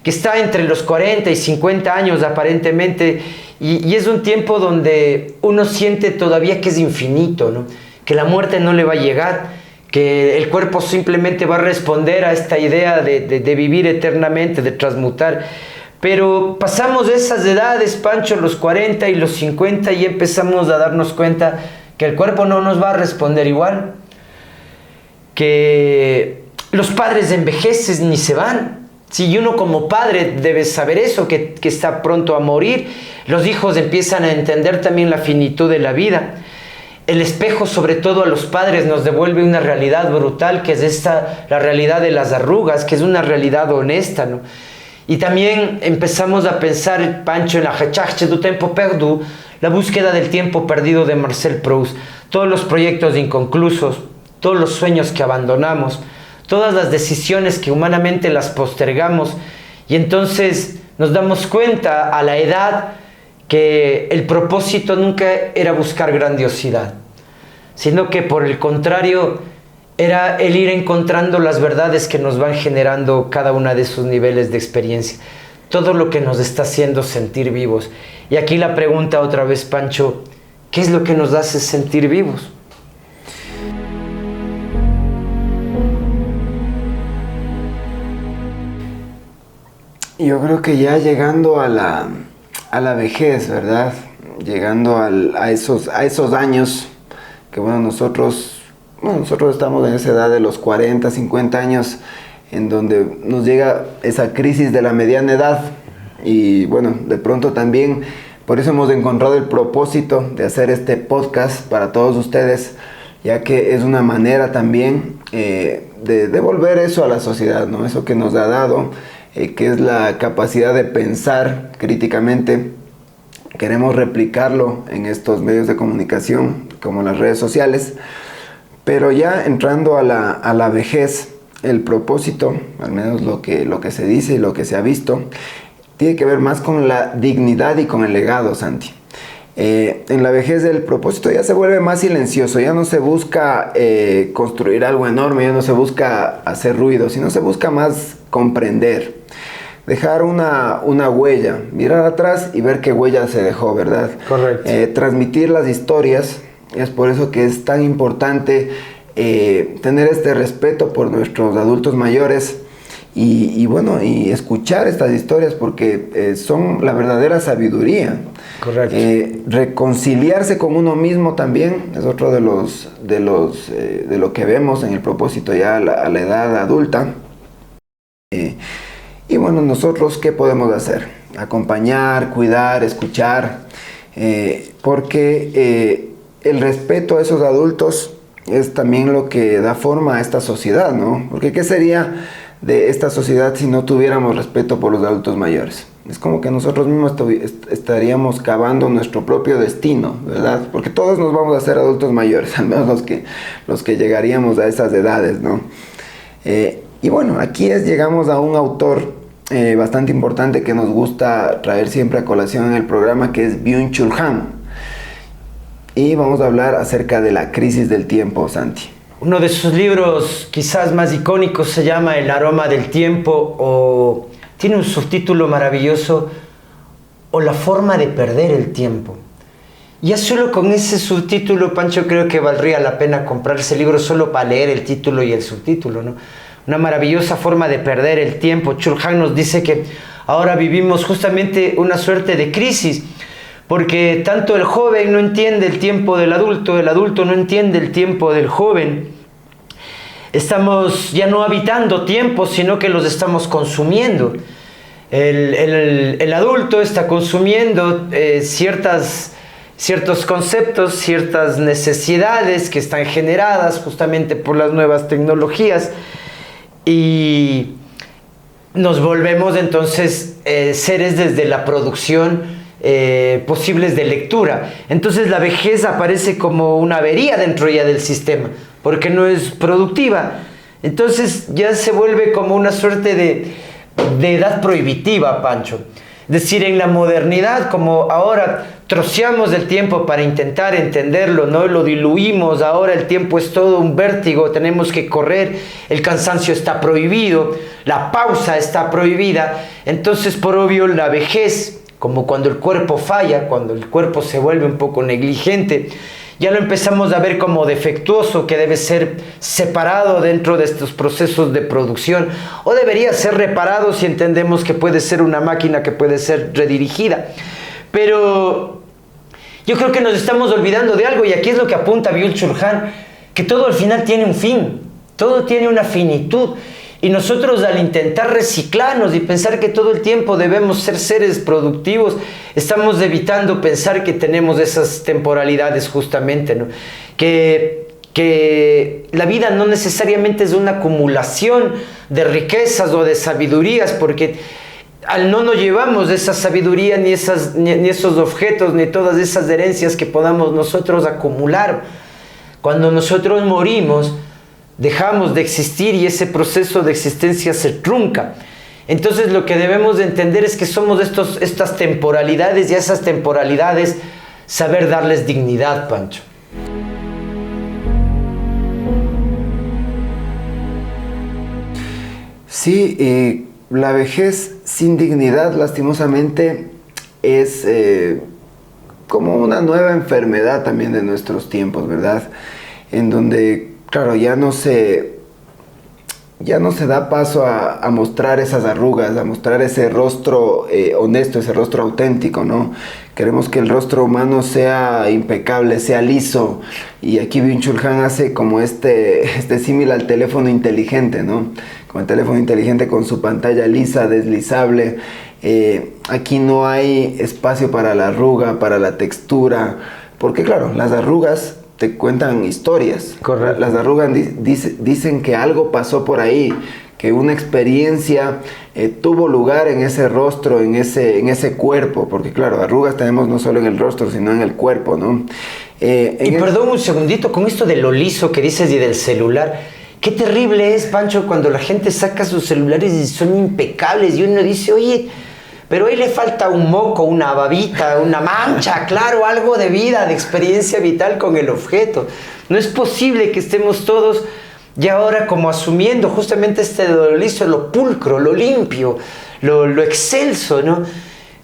Speaker 2: que está entre los 40 y 50 años aparentemente y es un tiempo donde uno siente todavía que es infinito, ¿no? Que la muerte no le va a llegar, que el cuerpo simplemente va a responder a esta idea de vivir eternamente, de transmutar. Pero pasamos de esas edades, Pancho, los 40 y los 50, y empezamos a darnos cuenta que el cuerpo no nos va a responder igual, que los padres envejecen ni se van. Si uno como padre debe saber eso, que está pronto a morir, los hijos empiezan a entender también la finitud de la vida. El espejo, sobre todo a los padres, nos devuelve una realidad brutal, que es la realidad de las arrugas, que es una realidad honesta, ¿no? Y también empezamos a pensar, Pancho, en la recherche du tempo perdu, la búsqueda del tiempo perdido de Marcel Proust, todos los proyectos inconclusos, todos los sueños que abandonamos, todas las decisiones que humanamente las postergamos, y entonces nos damos cuenta a la edad que el propósito nunca era buscar grandiosidad, sino que por el contrario era el ir encontrando las verdades que nos van generando cada una de esos niveles de experiencia, todo lo que nos está haciendo sentir vivos. Y aquí la pregunta otra vez, Pancho, ¿qué es lo que nos hace sentir vivos?
Speaker 1: Yo creo que ya llegando a la vejez, ¿verdad? Llegando a esos años que, bueno, nosotros estamos en esa edad de los 40, 50 años, en donde nos llega esa crisis de la mediana edad. Y bueno, de pronto también, por eso hemos encontrado el propósito de hacer este podcast para todos ustedes, ya que es una manera también de devolver eso a la sociedad, ¿no? Eso que nos ha dado, que es la capacidad de pensar críticamente. Queremos replicarlo en estos medios de comunicación, como las redes sociales. Pero ya entrando a la vejez, el propósito, al menos lo que se dice y lo que se ha visto, tiene que ver más con la dignidad y con el legado, Santi. En la vejez el propósito ya se vuelve más silencioso, ya no se busca construir algo enorme, ya no se busca hacer ruido, sino se busca más comprender, dejar una huella, mirar atrás y ver qué huella se dejó, ¿verdad?
Speaker 2: Correcto.
Speaker 1: Transmitir las historias. Es por eso que es tan importante tener este respeto por nuestros adultos mayores y bueno, y escuchar estas historias, porque son la verdadera sabiduría.
Speaker 2: Correcto.
Speaker 1: Reconciliarse con uno mismo también es otro de lo que vemos en el propósito ya a la edad adulta. Y bueno, nosotros, ¿qué podemos hacer? Acompañar, cuidar, escuchar, porque el respeto a esos adultos es también lo que da forma a esta sociedad, ¿no? Porque ¿qué sería de esta sociedad si no tuviéramos respeto por los adultos mayores? Es como que nosotros mismos estaríamos cavando nuestro propio destino, ¿verdad? Porque todos nos vamos a hacer adultos mayores, al menos los que llegaríamos a esas edades, ¿no? Y bueno, aquí llegamos a un autor bastante importante que nos gusta traer siempre a colación en el programa, que es Byung-Chul Han. Y vamos a hablar acerca de la crisis del tiempo, Santi.
Speaker 2: Uno de sus libros quizás más icónicos se llama El aroma del tiempo, o tiene un subtítulo maravilloso, o La forma de perder el tiempo. Ya solo con ese subtítulo, Pancho, creo que valdría la pena comprar ese libro solo para leer el título y el subtítulo, ¿no? Una maravillosa forma de perder el tiempo. Chul Han nos dice que ahora vivimos justamente una suerte de crisis, porque tanto el joven no entiende el tiempo del adulto, el adulto no entiende el tiempo del joven. Estamos ya no habitando tiempos, sino que los estamos consumiendo. El adulto está consumiendo ciertos conceptos, ciertas necesidades que están generadas justamente por las nuevas tecnologías, y nos volvemos entonces seres desde la producción posibles de lectura. Entonces la vejez aparece como una avería dentro ya del sistema, porque no es productiva. Entonces ya se vuelve como una suerte de edad prohibitiva, Pancho. Es decir, en la modernidad, como ahora troceamos el tiempo para intentar entenderlo, ¿no? Lo diluimos, ahora el tiempo es todo un vértigo, tenemos que correr, el cansancio está prohibido, la pausa está prohibida. Entonces, por obvio, la vejez, como cuando el cuerpo falla, cuando el cuerpo se vuelve un poco negligente, ya lo empezamos a ver como defectuoso, que debe ser separado dentro de estos procesos de producción, o debería ser reparado si entendemos que puede ser una máquina que puede ser redirigida. Pero yo creo que nos estamos olvidando de algo, y aquí es lo que apunta Byung-Chul Han, que todo al final tiene un fin, todo tiene una finitud. Y nosotros, al intentar reciclarnos y pensar que todo el tiempo debemos ser seres productivos, estamos evitando pensar que tenemos esas temporalidades justamente, ¿no? Que la vida no necesariamente es una acumulación de riquezas o de sabidurías, porque no nos llevamos esa sabiduría, ni esos objetos, ni todas esas herencias que podamos nosotros acumular. Cuando nosotros morimos, dejamos de existir y ese proceso de existencia se trunca. Entonces lo que debemos de entender es que somos estas temporalidades, y a esas temporalidades saber darles dignidad, Pancho.
Speaker 1: Sí, la vejez sin dignidad, lastimosamente, es como una nueva enfermedad también de nuestros tiempos, ¿verdad? En donde, claro, ya no se da paso a mostrar esas arrugas, a mostrar ese rostro honesto, ese rostro auténtico, ¿no? Queremos que el rostro humano sea impecable, sea liso. Y aquí Byung-Chul Han hace como este símil al teléfono inteligente, ¿no? Como el teléfono inteligente con su pantalla lisa, deslizable. Aquí no hay espacio para la arruga, para la textura. Porque claro, las arrugas te cuentan historias.
Speaker 2: Correcto.
Speaker 1: Las arrugas dicen que algo pasó por ahí, que una experiencia tuvo lugar en ese rostro, en ese cuerpo, porque claro, arrugas tenemos no solo en el rostro, sino en el cuerpo, ¿no?
Speaker 2: Perdón un segundito, con esto de lo liso que dices y del celular, qué terrible es, Pancho, cuando la gente saca sus celulares y son impecables y uno dice, oye, pero ahí le falta un moco, una babita, una mancha, claro, algo de vida, de experiencia vital con el objeto. No es posible que estemos todos ya ahora como asumiendo justamente este de lo liso, lo pulcro, lo limpio, lo excelso, ¿no?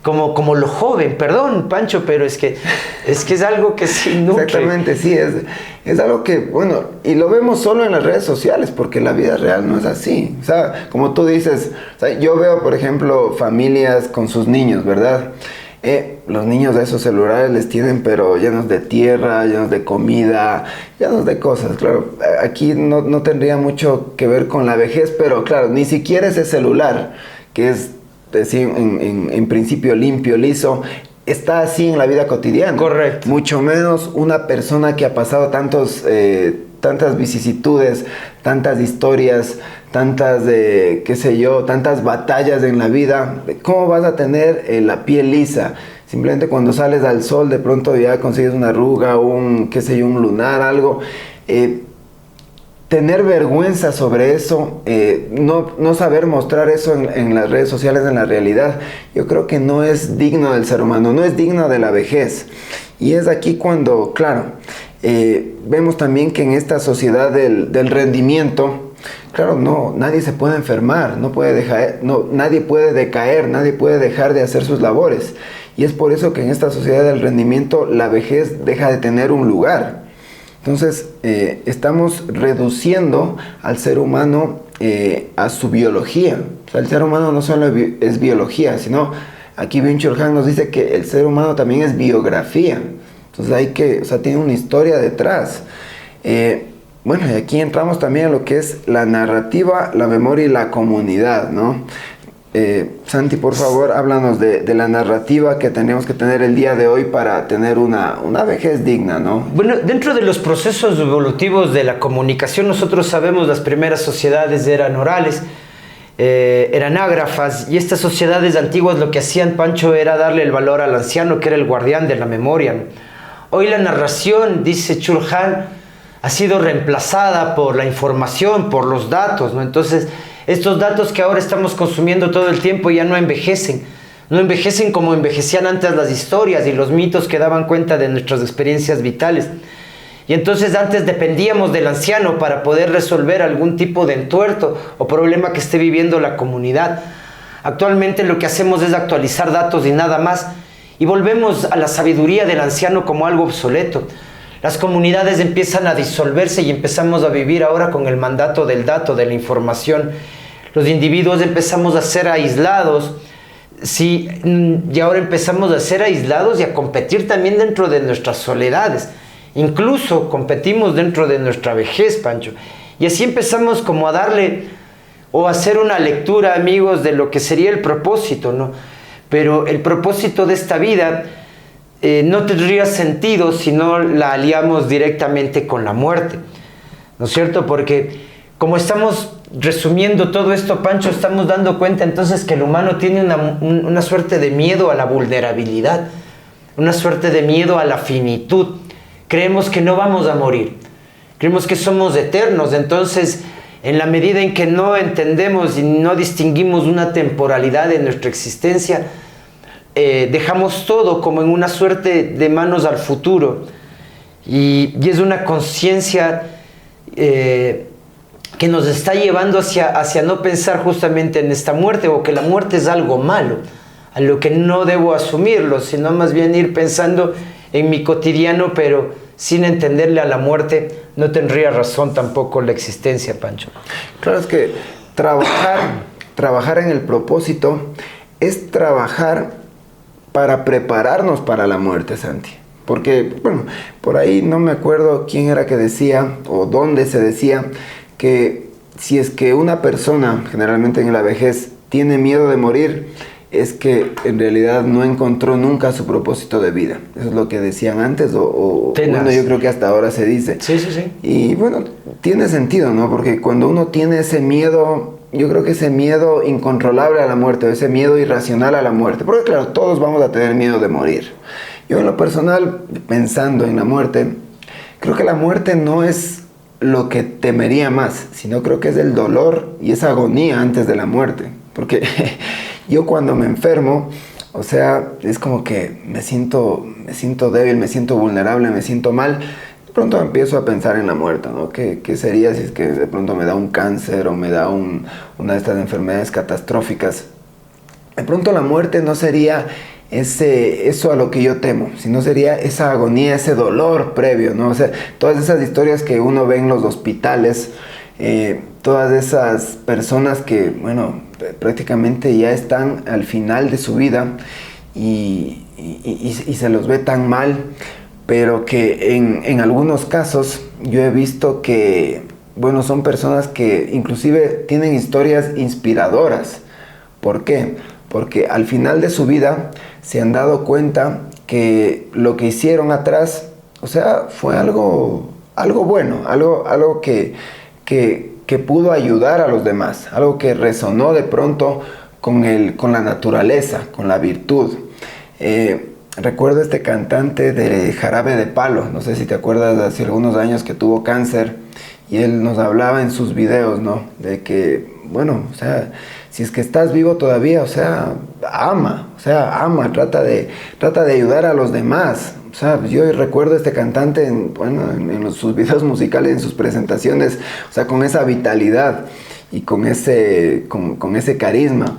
Speaker 2: Como lo joven, perdón, Pancho, pero es que es algo que sí, no.
Speaker 1: Exactamente, sí, es algo que, bueno, y lo vemos solo en las redes sociales, porque la vida real no es así. O sea, como tú dices, o sea, yo veo, por ejemplo, familias con sus niños, ¿verdad? Los niños de esos celulares les tienen, pero llenos de tierra, llenos de comida, llenos de cosas. Claro, aquí no tendría mucho que ver con la vejez, pero claro, ni siquiera ese celular, que es decir, en principio limpio, liso, está así en la vida cotidiana.
Speaker 2: Correcto.
Speaker 1: Mucho menos una persona que ha pasado tantas vicisitudes, tantas historias, tantas tantas batallas en la vida. ¿Cómo vas a tener la piel lisa? Simplemente cuando sales al sol de pronto ya consigues una arruga, un lunar, algo. Tener vergüenza sobre eso, no saber mostrar eso en las redes sociales, en la realidad, yo creo que no es digno del ser humano, no es digno de la vejez. Y es aquí cuando, claro, vemos también que en esta sociedad del rendimiento, claro, nadie se puede enfermar, nadie puede decaer, nadie puede dejar de hacer sus labores. Y es por eso que en esta sociedad del rendimiento la vejez deja de tener un lugar. Entonces, estamos reduciendo al ser humano a su biología. O sea, el ser humano no solo es biología, sino aquí Byung-Chul Han nos dice que el ser humano también es biografía. Entonces tiene una historia detrás. Bueno, y aquí entramos también a lo que es la narrativa, la memoria y la comunidad, ¿no? Santi, por favor, háblanos de la narrativa que tenemos que tener el día de hoy para tener una vejez digna, ¿no?
Speaker 2: Bueno, dentro de los procesos evolutivos de la comunicación, nosotros sabemos las primeras sociedades eran orales, eran ágrafas, y estas sociedades antiguas lo que hacían, Pancho, era darle el valor al anciano, que era el guardián de la memoria, ¿no? Hoy la narración, dice Chul Han, ha sido reemplazada por la información, por los datos, ¿no? Entonces, estos datos que ahora estamos consumiendo todo el tiempo ya no envejecen como envejecían antes las historias y los mitos que daban cuenta de nuestras experiencias vitales. Y entonces antes dependíamos del anciano para poder resolver algún tipo de entuerto o problema que esté viviendo la comunidad. Actualmente lo que hacemos es actualizar datos y nada más, y volvemos a la sabiduría del anciano como algo obsoleto. Las comunidades empiezan a disolverse y empezamos a vivir ahora con el mandato del dato, de la información. Los individuos empezamos a ser aislados, sí, y ahora empezamos a ser aislados y a competir también dentro de nuestras soledades. Incluso competimos dentro de nuestra vejez, Pancho. Y así empezamos como a darle o a hacer una lectura, amigos, de lo que sería el propósito, ¿no? Pero el propósito de esta vida no tendría sentido si no la aliamos directamente con la muerte, ¿no es cierto? Porque como estamos resumiendo todo esto, Pancho, estamos dando cuenta entonces que el humano tiene una suerte de miedo a la vulnerabilidad, una suerte de miedo a la finitud. Creemos que no vamos a morir, creemos que somos eternos, entonces en la medida en que no entendemos y no distinguimos una temporalidad en nuestra existencia, dejamos todo como en una suerte de manos al futuro. Y es una conciencia que nos está llevando hacia no pensar justamente en esta muerte, o que la muerte es algo malo, a lo que no debo asumirlo, sino más bien ir pensando en mi cotidiano, pero sin entenderle a la muerte no tendría razón tampoco la existencia, Pancho.
Speaker 1: Claro, es que trabajar en el propósito es trabajar para prepararnos para la muerte, Santi. Porque, bueno, por ahí no me acuerdo quién era que decía, o dónde se decía, que si es que una persona, generalmente en la vejez, tiene miedo de morir, es que en realidad no encontró nunca su propósito de vida. Eso es lo que decían antes, bueno, yo creo que hasta ahora se dice.
Speaker 2: Sí, sí, sí.
Speaker 1: Y bueno, tiene sentido, ¿no? Porque cuando uno tiene ese miedo, yo creo que ese miedo incontrolable a la muerte, o ese miedo irracional a la muerte, porque claro, todos vamos a tener miedo de morir. Yo en lo personal, pensando en la muerte, creo que la muerte no es lo que temería más, sino creo que es el dolor y esa agonía antes de la muerte. Porque yo cuando me enfermo, o sea, es como que me siento débil, me siento vulnerable, me siento mal. De pronto empiezo a pensar en la muerte, ¿no? ¿Qué sería si es que de pronto me da un cáncer o me da una de estas enfermedades catastróficas? De pronto la muerte no sería eso a lo que yo temo, sino sería esa agonía, ese dolor previo, ¿no? O sea, todas esas historias que uno ve en los hospitales, todas esas personas que, bueno, prácticamente ya están al final de su vida y se los ve tan mal, pero que en algunos casos yo he visto que, bueno, son personas que inclusive tienen historias inspiradoras. ¿Por qué? Porque al final de su vida se han dado cuenta que lo que hicieron atrás, o sea, fue algo bueno, algo que pudo ayudar a los demás, algo que resonó de pronto con la naturaleza, con la virtud. Recuerdo este cantante de Jarabe de Palo, no sé si te acuerdas, de hace algunos años que tuvo cáncer, y él nos hablaba en sus videos, ¿no? De que, bueno, o sea, si es que estás vivo todavía, o sea, ama, trata de ayudar a los demás. O sea, yo recuerdo a este cantante en sus videos musicales, en sus presentaciones, o sea, con esa vitalidad y con ese carisma.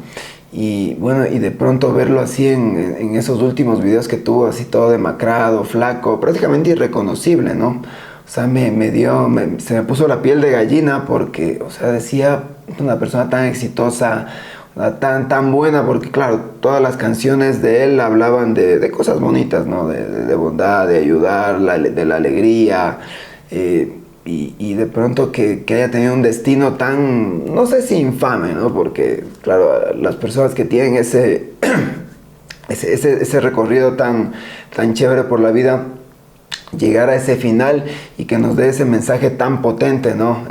Speaker 1: Y bueno, y de pronto verlo así en esos últimos videos que tuvo, así todo demacrado, flaco, prácticamente irreconocible, ¿no? O sea, se me puso la piel de gallina porque, o sea, decía, una persona tan exitosa, tan buena, porque claro, todas las canciones de él hablaban de cosas bonitas, ¿no? De bondad, de ayudar, de la alegría, y de pronto que haya tenido un destino tan, no sé si infame, ¿no? Porque claro, las personas que tienen ese recorrido tan chévere por la vida, llegar a ese final y que nos dé ese mensaje tan potente, ¿no?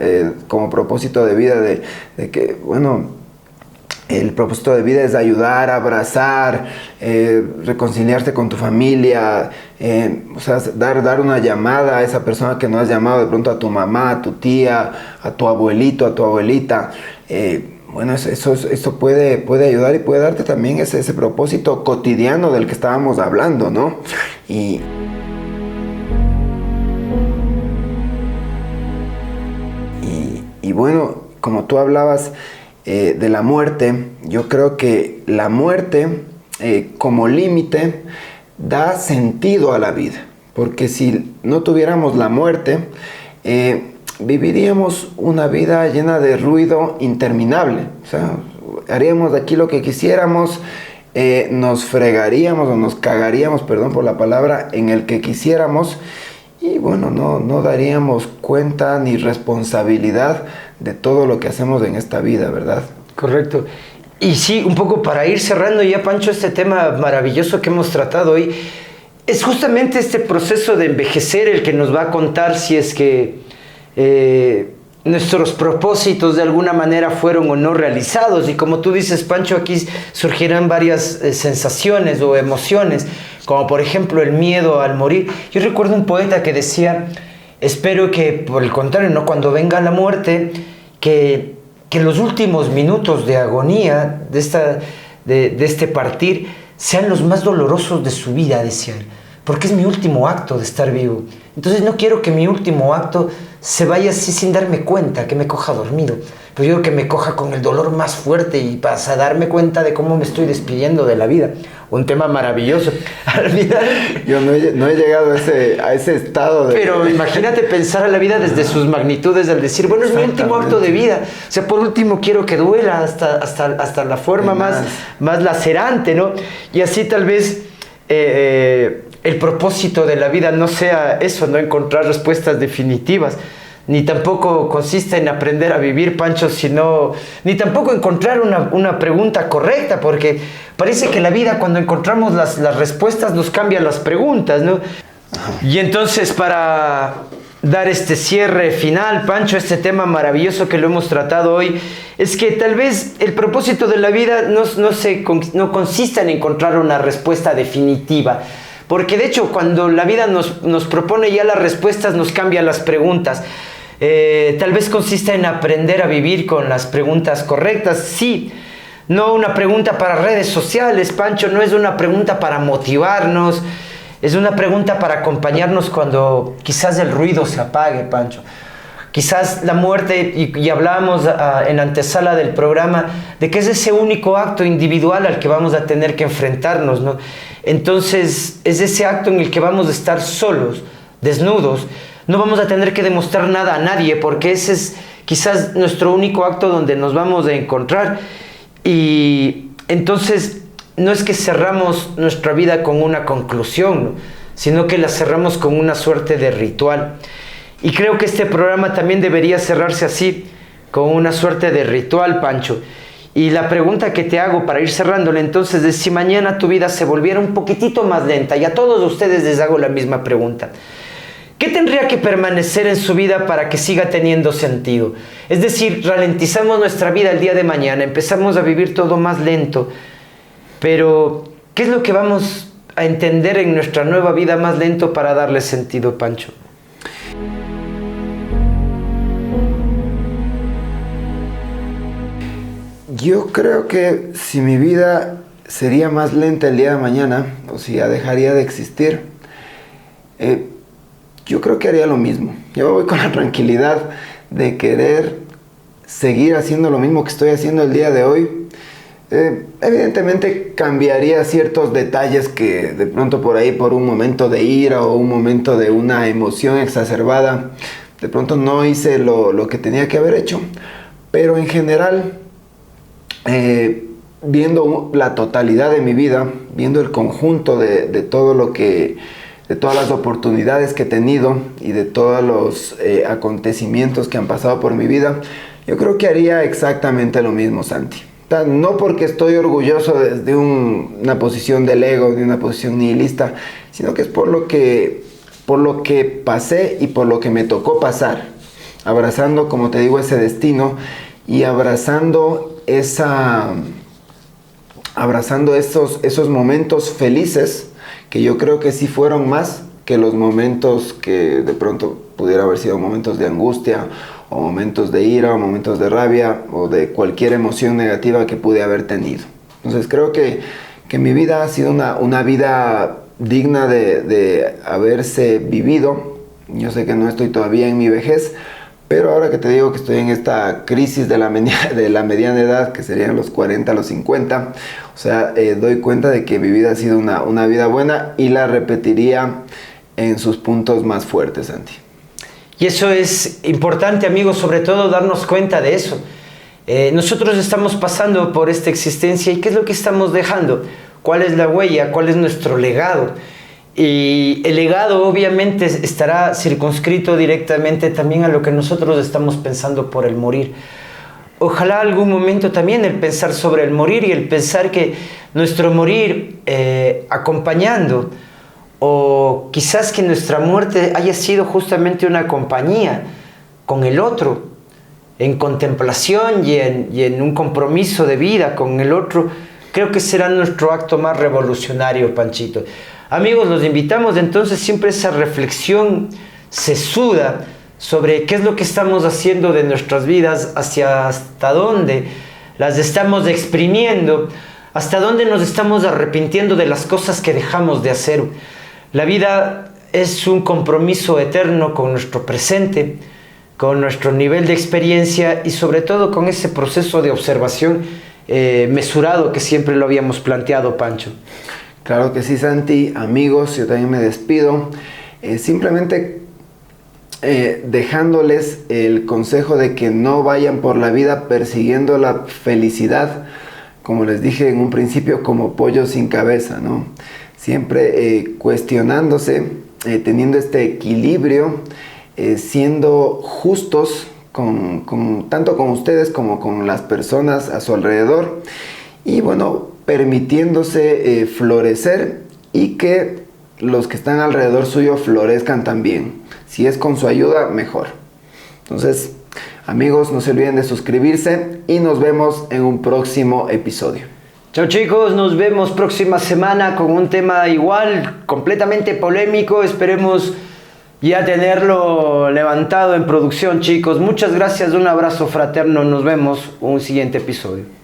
Speaker 1: Como propósito de vida, de que, bueno, el propósito de vida es ayudar, abrazar, reconciliarse con tu familia, o sea, dar una llamada a esa persona que no has llamado, de pronto a tu mamá, a tu tía, a tu abuelito, a tu abuelita. Bueno, eso puede ayudar y puede darte también ese propósito cotidiano del que estábamos hablando, ¿no? Y bueno, como tú hablabas de la muerte, yo creo que la muerte como límite da sentido a la vida. Porque si no tuviéramos la muerte, viviríamos una vida llena de ruido interminable. O sea, haríamos de aquí lo que quisiéramos, nos fregaríamos o nos cagaríamos, perdón por la palabra, en el que quisiéramos. Y bueno, no daríamos cuenta ni responsabilidad de todo lo que hacemos en esta vida, ¿verdad?
Speaker 2: Correcto. Y sí, un poco para ir cerrando ya, Pancho, este tema maravilloso que hemos tratado hoy, es justamente este proceso de envejecer el que nos va a contar si es que nuestros propósitos de alguna manera fueron o no realizados. Y como tú dices, Pancho, aquí surgirán varias sensaciones o emociones, como por ejemplo el miedo al morir. Yo recuerdo un poeta que decía, espero que por el contrario, ¿no? Cuando venga la muerte, que los últimos minutos de agonía de este partir sean los más dolorosos de su vida, decía él, porque es mi último acto de estar vivo. Entonces no quiero que mi último acto se vaya así sin darme cuenta, que me coja dormido. Pero yo quiero que me coja con el dolor más fuerte y para darme cuenta de cómo me estoy despidiendo de la vida. Un tema maravilloso. Al final,
Speaker 1: yo no he llegado a ese estado de...
Speaker 2: Pero imagínate pensar a la vida desde sus magnitudes, al decir, bueno, es mi último acto de vida. O sea, por último quiero que duela hasta la forma más lacerante, ¿no? Y así tal vez el propósito de la vida no sea eso, no encontrar respuestas definitivas. Ni tampoco consiste en aprender a vivir, Pancho, ni tampoco encontrar una pregunta correcta, porque parece que la vida, cuando encontramos las respuestas, nos cambian las preguntas, ¿no? Y entonces, para dar este cierre final, Pancho, este tema maravilloso que lo hemos tratado hoy, es que tal vez el propósito de la vida no consiste en encontrar una respuesta definitiva, porque de hecho, cuando la vida nos propone ya las respuestas, nos cambian las preguntas. Tal vez consista en aprender a vivir con las preguntas correctas. Sí, no una pregunta para redes sociales, Pancho, no es una pregunta para motivarnos, es una pregunta para acompañarnos cuando quizás el ruido se apague, Pancho. Quizás la muerte, y hablábamos en la antesala del programa, de que es ese único acto individual al que vamos a tener que enfrentarnos, ¿no? Entonces, es ese acto en el que vamos a estar solos, desnudos. No vamos a tener que demostrar nada a nadie, porque ese es quizás nuestro único acto donde nos vamos a encontrar. Y entonces no es que cerramos nuestra vida con una conclusión, ¿no? Sino que la cerramos con una suerte de ritual. Y creo que este programa también debería cerrarse así, con una suerte de ritual, Pancho. Y la pregunta que te hago para ir cerrándole entonces es: si mañana tu vida se volviera un poquitito más lenta, y a todos ustedes les hago la misma pregunta, ¿qué tendría que permanecer en su vida para que siga teniendo sentido? Es decir, ralentizamos nuestra vida el día de mañana, empezamos a vivir todo más lento, pero ¿qué es lo que vamos a entender en nuestra nueva vida más lento para darle sentido, Pancho?
Speaker 1: Yo creo que si mi vida sería más lenta el día de mañana, o si ya dejaría de existir, yo creo que haría lo mismo. Yo voy con la tranquilidad de querer seguir haciendo lo mismo que estoy haciendo el día de hoy. Evidentemente cambiaría ciertos detalles que de pronto por ahí, por un momento de ira o un momento de una emoción exacerbada, de pronto no hice lo que tenía que haber hecho. Pero en general, viendo la totalidad de mi vida, viendo el conjunto de todo lo que... de todas las oportunidades que he tenido y de todos los acontecimientos que han pasado por mi vida, yo creo que haría exactamente lo mismo, Santi. No porque estoy orgulloso desde una posición del ego, de una posición nihilista, sino que es por lo que pasé y por lo que me tocó pasar, abrazando, como te digo, ese destino y abrazando esos momentos felices, que yo creo que sí fueron más que los momentos que de pronto pudiera haber sido momentos de angustia, o momentos de ira, o momentos de rabia, o de cualquier emoción negativa que pude haber tenido. Entonces creo que mi vida ha sido una vida digna de haberse vivido. Yo sé que no estoy todavía en mi vejez, pero ahora que te digo que estoy en esta crisis de la mediana edad, que serían los 40, los 50, o sea, doy cuenta de que mi vida ha sido una vida buena y la repetiría en sus puntos más fuertes, Santi.
Speaker 2: Y eso es importante, amigos, sobre todo darnos cuenta de eso. Nosotros estamos pasando por esta existencia, ¿y qué es lo que estamos dejando? ¿Cuál es la huella? ¿Cuál es nuestro legado? Y el legado obviamente estará circunscrito directamente también a lo que nosotros estamos pensando por el morir. Ojalá algún momento también el pensar sobre el morir y el pensar que nuestro morir acompañando, o quizás que nuestra muerte haya sido justamente una compañía con el otro, en contemplación y en un compromiso de vida con el otro, creo que será nuestro acto más revolucionario, Panchito. Amigos, los invitamos entonces siempre a esa reflexión sesuda sobre qué es lo que estamos haciendo de nuestras vidas, hasta dónde las estamos exprimiendo, hasta dónde nos estamos arrepintiendo de las cosas que dejamos de hacer. La vida es un compromiso eterno con nuestro presente, con nuestro nivel de experiencia y sobre todo con ese proceso de observación mesurado que siempre lo habíamos planteado, Pancho.
Speaker 1: Claro que sí, Santi. Amigos, yo también me despido. Simplemente dejándoles el consejo de que no vayan por la vida persiguiendo la felicidad, como les dije en un principio, como pollo sin cabeza, ¿no? Siempre cuestionándose, teniendo este equilibrio, siendo justos tanto con ustedes como con las personas a su alrededor, y bueno, permitiéndose florecer y que los que están alrededor suyo florezcan también. Si es con su ayuda, mejor. Entonces, amigos, no se olviden de suscribirse y nos vemos en un próximo episodio.
Speaker 2: Chao chicos, nos vemos próxima semana con un tema igual, completamente polémico. Esperemos ya tenerlo levantado en producción, chicos. Muchas gracias, un abrazo fraterno. Nos vemos en un siguiente episodio.